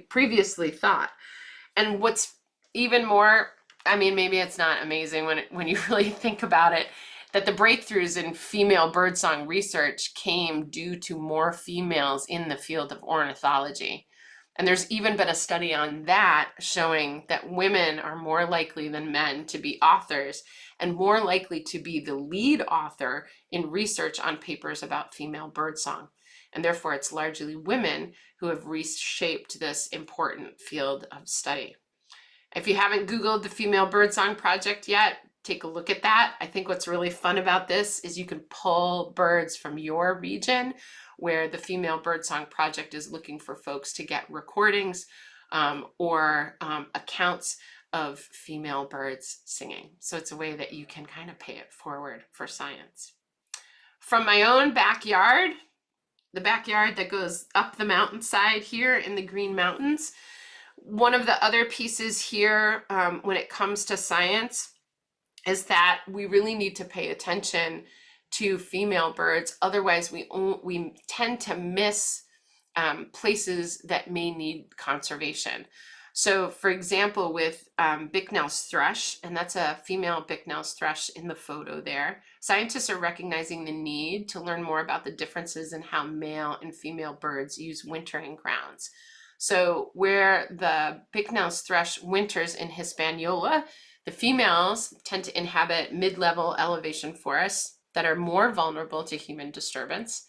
previously thought. And what's even more, I mean, maybe it's not amazing when you really think about it, that the breakthroughs in female birdsong research came due to more females in the field of ornithology. And there's even been a study on that showing that women are more likely than men to be authors and more likely to be the lead author in research on papers about female birdsong. And therefore, it's largely women who have reshaped this important field of study. If you haven't Googled the Female Birdsong Project yet, take a look at that. I think what's really fun about this is you can pull birds from your region where the Female Birdsong Project is looking for folks to get recordings or accounts of female birds singing. So it's a way that you can kind of pay it forward for science. From my own backyard, the backyard that goes up the mountainside here in the Green Mountains, one of the other pieces here when it comes to science is that we really need to pay attention to female birds. Otherwise, we tend to miss places that may need conservation. So for example, with Bicknell's thrush, and that's a female Bicknell's thrush in the photo there, scientists are recognizing the need to learn more about the differences in how male and female birds use wintering grounds. So where the Bicknell's thrush winters in Hispaniola, the females tend to inhabit mid-level elevation forests that are more vulnerable to human disturbance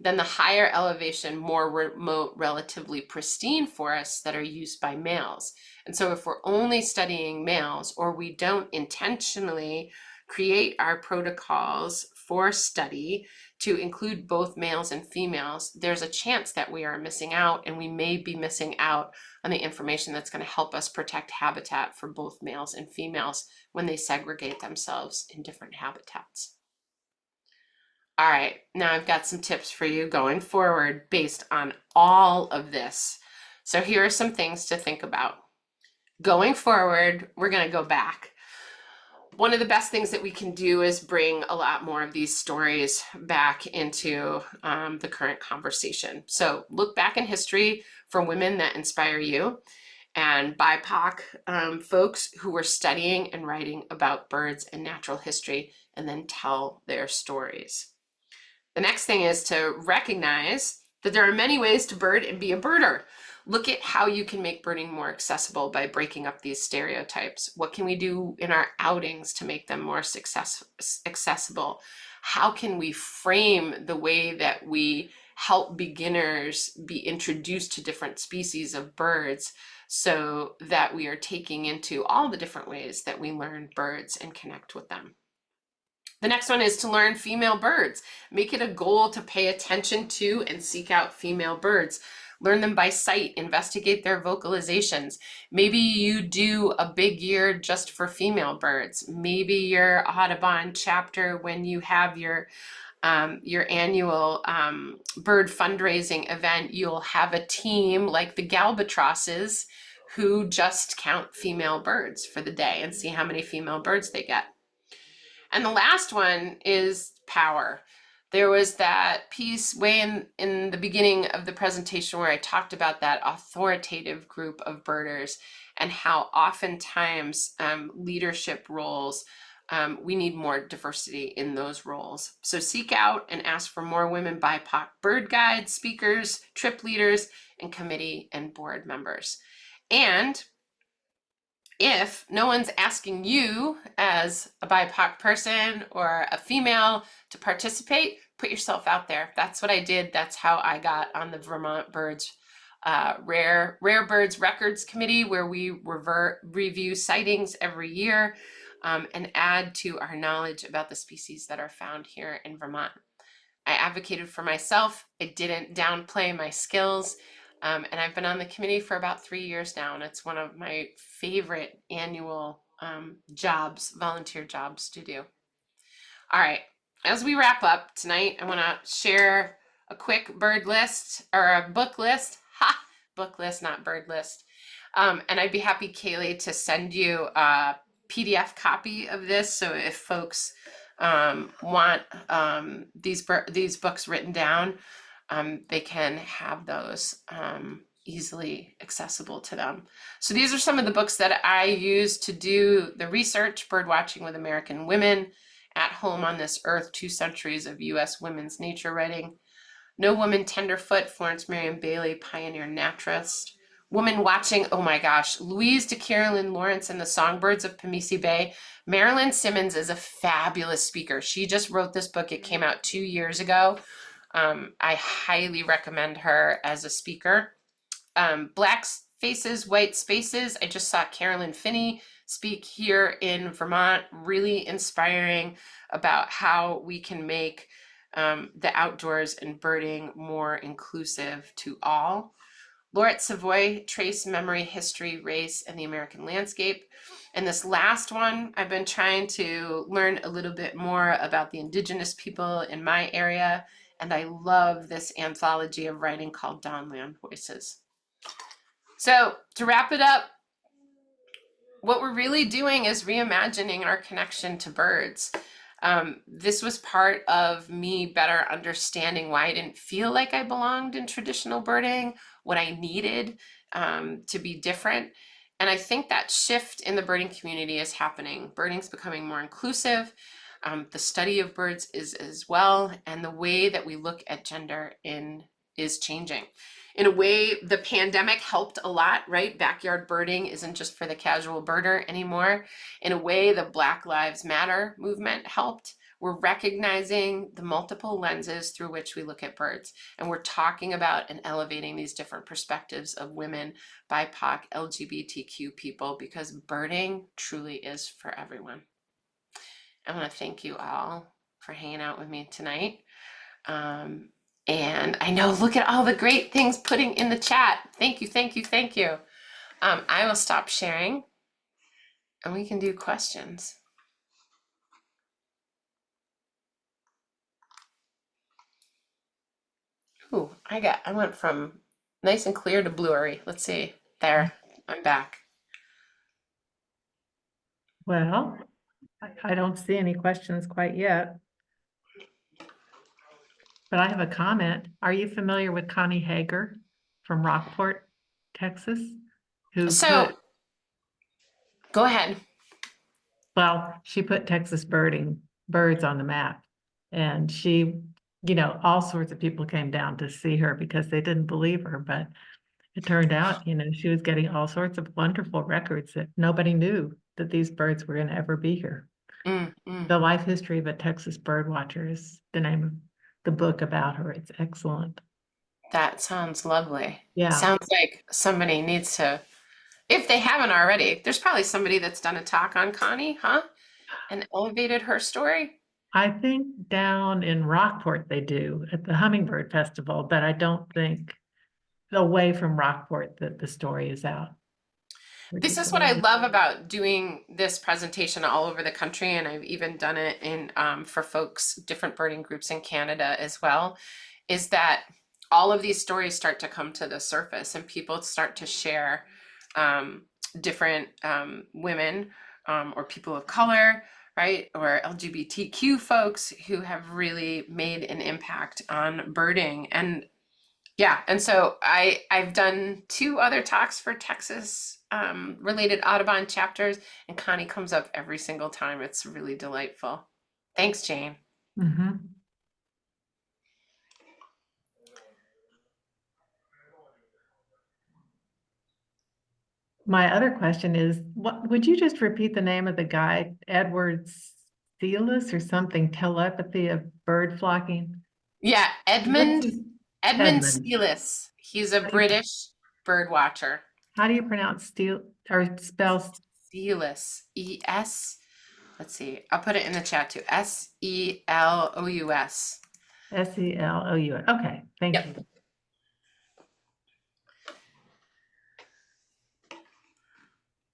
than the higher elevation, more remote, relatively pristine forests that are used by males. And so if we're only studying males, or we don't intentionally create our protocols for study to include both males and females, there's a chance that we are missing out, and we may be missing out on the information that's going to help us protect habitat for both males and females when they segregate themselves in different habitats. All right, now I've got some tips for you going forward based on all of this. So here are some things to think about. Going forward, we're going to go back. One of the best things that we can do is bring a lot more of these stories back into the current conversation. So look back in history for women that inspire you, and BIPOC folks who were studying and writing about birds and natural history and then tell their stories. The next thing is to recognize that there are many ways to bird and be a birder. Look at how you can make birding more accessible by breaking up these stereotypes. What can we do in our outings to make them more accessible? How can we frame the way that we help beginners be introduced to different species of birds so that we are taking into all the different ways that we learn birds and connect with them? The next one is to learn female birds. Make it a goal to pay attention to and seek out female birds. Learn them by sight, investigate their vocalizations. Maybe you do a big year just for female birds. Maybe your Audubon chapter, when you have your annual bird fundraising event, you'll have a team like the Galbatrosses who just count female birds for the day and see how many female birds they get. And the last one is power. There was that piece way in the beginning of the presentation where I talked about that authoritative group of birders and how oftentimes leadership roles, we need more diversity in those roles. So seek out and ask for more women BIPOC bird guides, speakers, trip leaders, and committee and board members. And if no one's asking you as a BIPOC person or a female to participate, put yourself out there. That's what I did. That's how I got on the Vermont Birds Rare Birds Records Committee, where we review sightings every year and add to our knowledge about the species that are found here in Vermont. I advocated for myself. I didn't downplay my skills. And I've been on the committee for about 3 years now, and it's one of my favorite annual volunteer jobs to do. All right, as we wrap up tonight, I want to share a quick bird list or a book list. Book list, not bird list. And I'd be happy, Kaylee, to send you a PDF copy of this. So if folks want these books written down, they can have those easily accessible to them. So these are some of the books that I use to do the research: Bird Watching with American Women, At Home on This Earth, 2 Centuries of U.S. Women's Nature Writing, No Woman Tenderfoot, Florence Marion Bailey, Pioneer Naturalist, Woman Watching, oh my gosh, Louise de Carolyn Lawrence and the Songbirds of Pemisi Bay. Marilyn Simmons is a fabulous speaker. She just wrote this book. It came out 2 years ago. I highly recommend her as a speaker. Black Faces, White Spaces. I just saw Carolyn Finney speak here in Vermont, really inspiring about how we can make the outdoors and birding more inclusive to all. Laurette Savoy, Trace, Memory, History, Race, and the American Landscape. And this last one, I've been trying to learn a little bit more about the Indigenous people in my area, and I love this anthology of writing called Dawnland Voices. So to wrap it up, what we're really doing is reimagining our connection to birds. This was part of me better understanding why I didn't feel like I belonged in traditional birding, what I needed to be different. And I think that shift in the birding community is happening. Birding's becoming more inclusive. The study of birds is as well. And the way that we look at gender is changing. In a way, the pandemic helped a lot, right? Backyard birding isn't just for the casual birder anymore. In a way, the Black Lives Matter movement helped. We're recognizing the multiple lenses through which we look at birds. And we're talking about and elevating these different perspectives of women, BIPOC, LGBTQ people, because birding truly is for everyone. I want to thank you all for hanging out with me tonight. And I know, look at all the great things putting in the chat. Thank you, thank you, thank you. I will stop sharing and we can do questions. Ooh, I went from nice and clear to bluery. Let's see. There, I'm back. Well, I don't see any questions quite yet. But I have a comment. Are you familiar with Connie Hager from Rockport, Texas? who So put, go ahead. well, she put Texas birds on the map. And she, all sorts of people came down to see her because they didn't believe her, but it turned out, she was getting all sorts of wonderful records that nobody knew that these birds were going to ever be here. Mm, mm. The Life History of a Texas Birdwatcher is the name of the book about her. It's excellent. That sounds lovely. Yeah. Sounds like somebody needs to, if they haven't already, there's probably somebody that's done a talk on Connie, huh? And elevated her story. I think down in Rockport they do at the Hummingbird Festival, but I don't think away from Rockport that the story is out. This is what I love about doing this presentation all over the country, and I've even done it in for folks, different birding groups in Canada as well, is that all of these stories start to come to the surface and people start to share different women or people of color, right, or LGBTQ folks who have really made an impact on birding. And yeah, and so I've done 2 other talks for Texas related Audubon chapters, and Connie comes up every single time. It's really delightful. Thanks, Jane. Mm-hmm. My other question is, what would you just repeat the name of the guy, Edward Sealis or something, telepathy of bird flocking? Yeah, Edmund Edmund. Sealis. He's a British bird watcher. How do you pronounce spell? Sealis. E-S. Let's see. I'll put it in the chat too. S-E-L-O-U-S. S-E-L-O-U-S. Okay, thank you.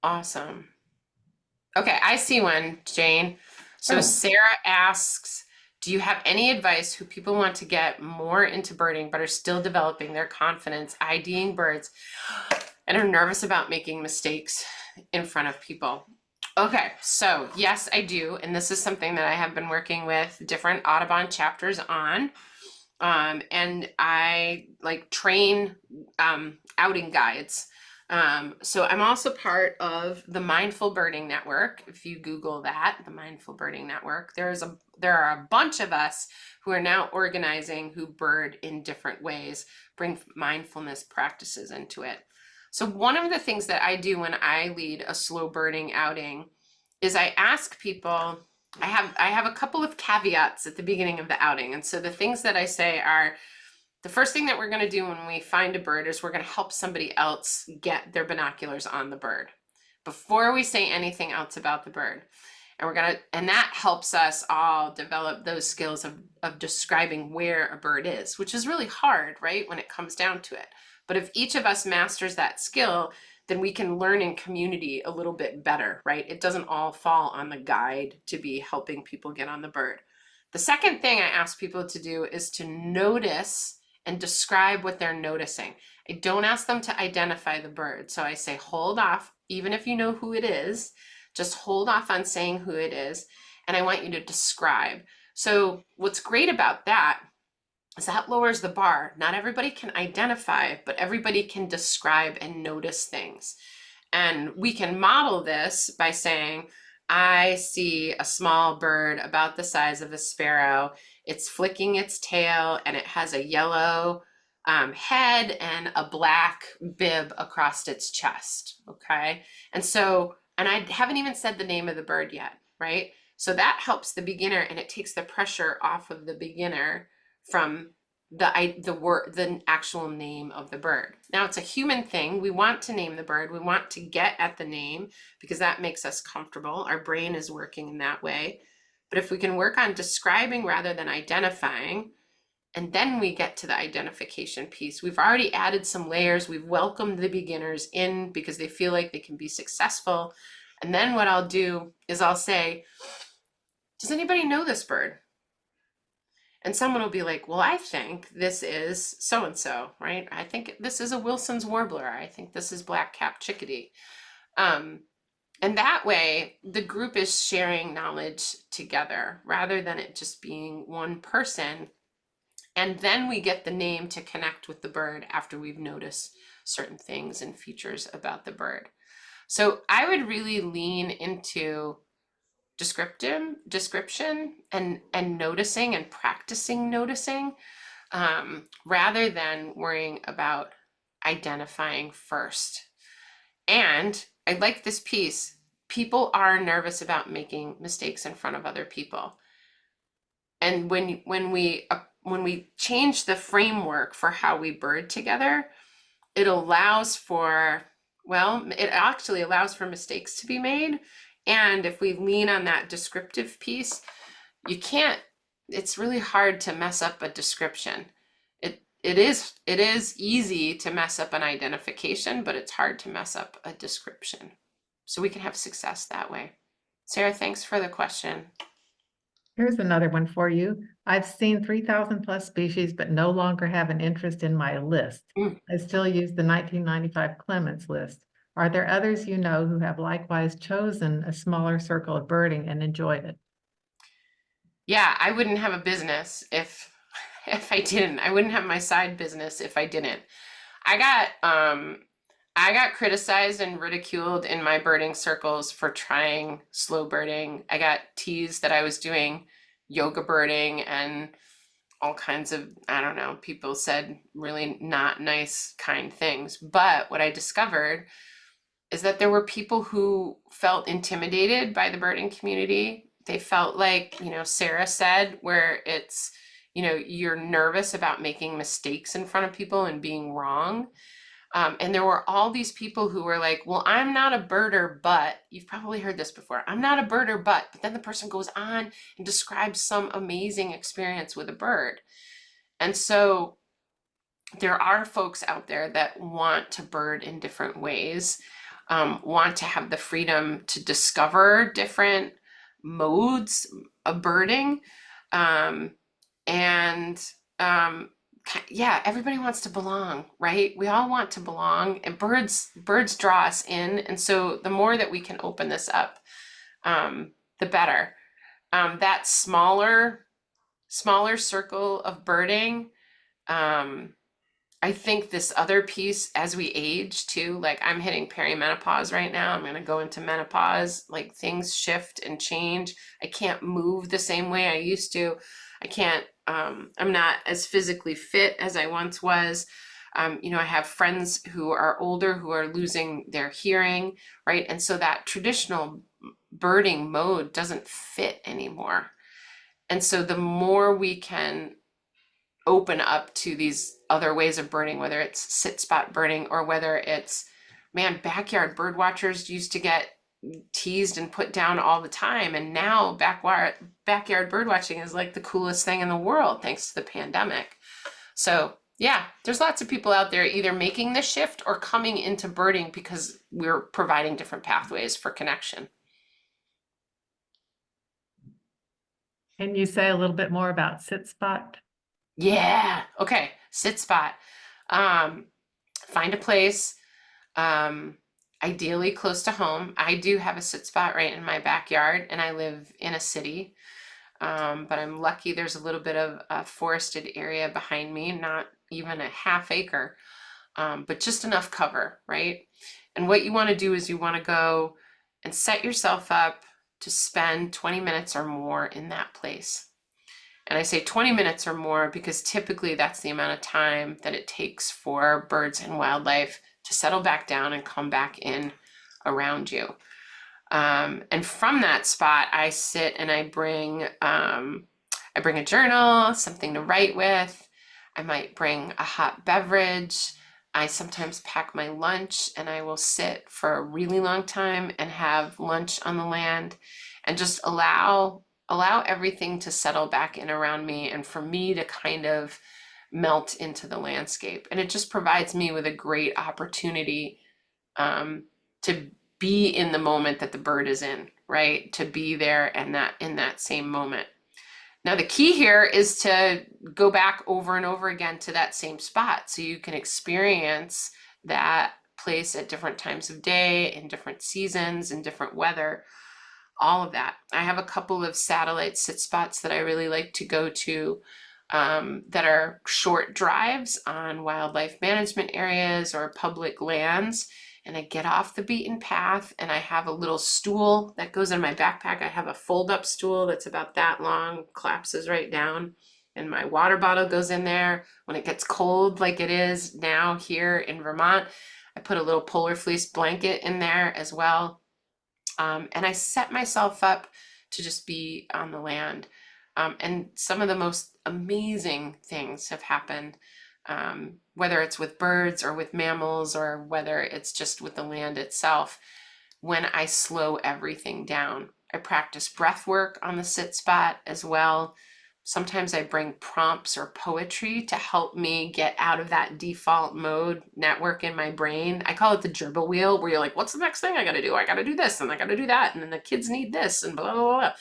Awesome. Okay, I see one, Jane. So Oh. Sarah asks, do you have any advice who people want to get more into birding but are still developing their confidence IDing birds and are nervous about making mistakes in front of people? Okay, so yes, I do. And this is something that I have been working with different Audubon chapters on. And I train outing guides. So I'm also part of the Mindful Birding Network. If you Google that, the Mindful Birding Network, there are a bunch of us who are now organizing who bird in different ways, bring mindfulness practices into it. So one of the things that I do when I lead a slow birding outing is I ask people, I have a couple of caveats at the beginning of the outing. And so the things that I say are, the first thing that we're going to do when we find a bird is we're going to help somebody else get their binoculars on the bird before we say anything else about the bird. And that helps us all develop those skills of describing where a bird is, which is really hard, right, when it comes down to it. But if each of us masters that skill, then we can learn in community a little bit better, right? It doesn't all fall on the guide to be helping people get on the bird. The second thing I ask people to do is to notice and describe what they're noticing. I don't ask them to identify the bird. So I say, hold off, even if you know who it is, just hold off on saying who it is. And I want you to describe. So what's great about that is that lowers the bar. Not everybody can identify, but everybody can describe and notice things. And we can model this by saying, I see a small bird about the size of a sparrow. It's flicking its tail and it has a yellow head and a black bib across its chest. Okay. And I haven't even said the name of the bird yet, right? So that helps the beginner and it takes the pressure off of the beginner from the actual name of the bird. Now it's a human thing. We want to name the bird. We want to get at the name because that makes us comfortable. Our brain is working in that way. But if we can work on describing rather than identifying, and then we get to the identification piece, we've already added some layers. We've welcomed the beginners in because they feel like they can be successful. And then what I'll do is I'll say, does anybody know this bird? And someone will be like, well, I think this is so-and-so, right? I think this is a Wilson's warbler. I think this is black-capped chickadee. And that way, the group is sharing knowledge together rather than it just being one person And then we get the name to connect with the bird after we've noticed certain things and features about the bird. So I would really lean into description and noticing and practicing noticing, rather than worrying about identifying first. And I like this piece. People are nervous about making mistakes in front of other people. And when we change the framework for how we bird together, it allows for, well, it actually allows for mistakes to be made. And if we lean on that descriptive piece, it's really hard to mess up a description. It is easy to mess up an identification, but it's hard to mess up a description. So we can have success that way. Sarah, thanks for the question. Here's another one for you. I've seen 3,000 plus species, but no longer have an interest in my list. I still use the 1995 Clements list. Are there others you know who have likewise chosen a smaller circle of birding and enjoyed it? Yeah, I wouldn't have a business if I didn't. I wouldn't have my side business if I didn't. I got criticized and ridiculed in my birding circles for trying slow birding. I got teased that I was doing yoga birding and all kinds of, I don't know, people said really not nice, kind things. But what I discovered is that there were people who felt intimidated by the birding community. They felt like, Sarah said, where it's, you're nervous about making mistakes in front of people and being wrong. And there were all these people who were like, well, I'm not a birder, but you've probably heard this before. I'm not a birder, but then the person goes on and describes some amazing experience with a bird. And so there are folks out there that want to bird in different ways, want to have the freedom to discover different modes of birding. Yeah, everybody wants to belong, right? We all want to belong, and birds draw us in. And so the more that we can open this up, the better. That smaller circle of birding, I think this other piece, as we age too, like I'm hitting perimenopause right now. I'm going to go into menopause, like things shift and change. I can't move the same way I used to. I can't, I'm not as physically fit as I once was. I have friends who are older who are losing their hearing, right? And so that traditional birding mode doesn't fit anymore. And so the more we can open up to these other ways of birding, whether it's sit spot birding or whether it's, backyard bird watchers used to get teased and put down all the time. And now backyard bird watching is like the coolest thing in the world, thanks to the pandemic. So yeah, there's lots of people out there either making the shift or coming into birding because we're providing different pathways for connection. Can you say a little bit more about sit spot? Yeah. Okay. Sit spot. Find a place, ideally close to home. I do have a sit spot right in my backyard, and I live in a city. But I'm lucky there's a little bit of a forested area behind me, not even a half acre, but just enough cover, right? And what you want to do is you want to go and set yourself up to spend 20 minutes or more in that place. And I say 20 minutes or more because typically that's the amount of time that it takes for birds and wildlife to settle back down and come back in around you. And from that spot, I sit and I bring a journal, something to write with. I might bring a hot beverage. I sometimes pack my lunch, and I will sit for a really long time and have lunch on the land and just allow everything to settle back in around me and for me to kind of melt into the landscape. And it just provides me with a great opportunity to be in the moment that the bird is in, right? To be there and in that same moment. Now, the key here is to go back over and over again to that same spot so you can experience that place at different times of day, in different seasons, in different weather, all of that. I have a couple of satellite sit spots that I really like to go to that are short drives on wildlife management areas or public lands. And I get off the beaten path and I have a little stool that goes in my backpack. I have a fold up stool that's about that long, collapses right down. And my water bottle goes in there. When it gets cold, like it is now here in Vermont, I put a little polar fleece blanket in there as well. And I set myself up to just be on the land. And some of the most amazing things have happened, whether it's with birds or with mammals or whether it's just with the land itself, when I slow everything down. I practice breath work on the sit spot as well. Sometimes I bring prompts or poetry to help me get out of that default mode network in my brain. I call it the gerbil wheel, where you're like, what's the next thing I gotta do? I gotta do this and I gotta do that. And then the kids need this and blah, blah, blah.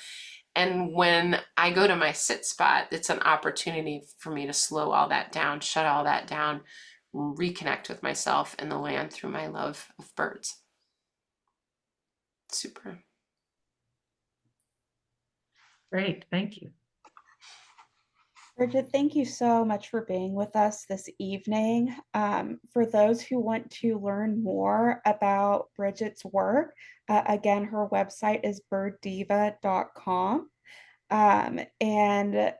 And when I go to my sit spot, it's an opportunity for me to slow all that down, shut all that down, reconnect with myself and the land through my love of birds. Super. Great, thank you. Bridget, thank you so much for being with us this evening. For those who want to learn more about Bridget's work, again, her website is birddiva.com. And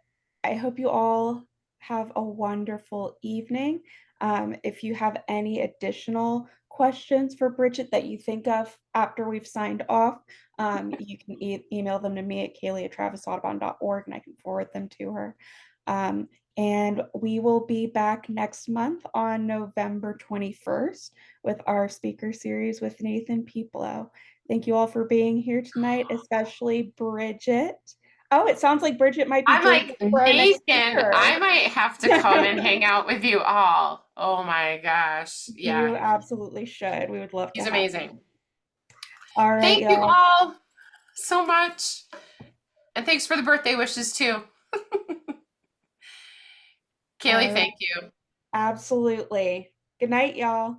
I hope you all have a wonderful evening. If you have any additional questions for Bridget that you think of after we've signed off, you can email them to me at kaylee@travisaudubon.org and I can forward them to her. And we will be back next month on November 21st with our speaker series with Nathan Peplow. Thank you all for being here tonight, especially Bridget. Oh, it sounds like Bridget might be I'm joining like, us for our next Nathan, speaker. I might have to come and hang out with you all. Oh my gosh. You Yeah, absolutely should. We would love to he's have amazing. you. All right, Thank you y'all. all so much. And thanks for the birthday wishes too. Kaylee, All thank right. you. Absolutely. Good night, y'all.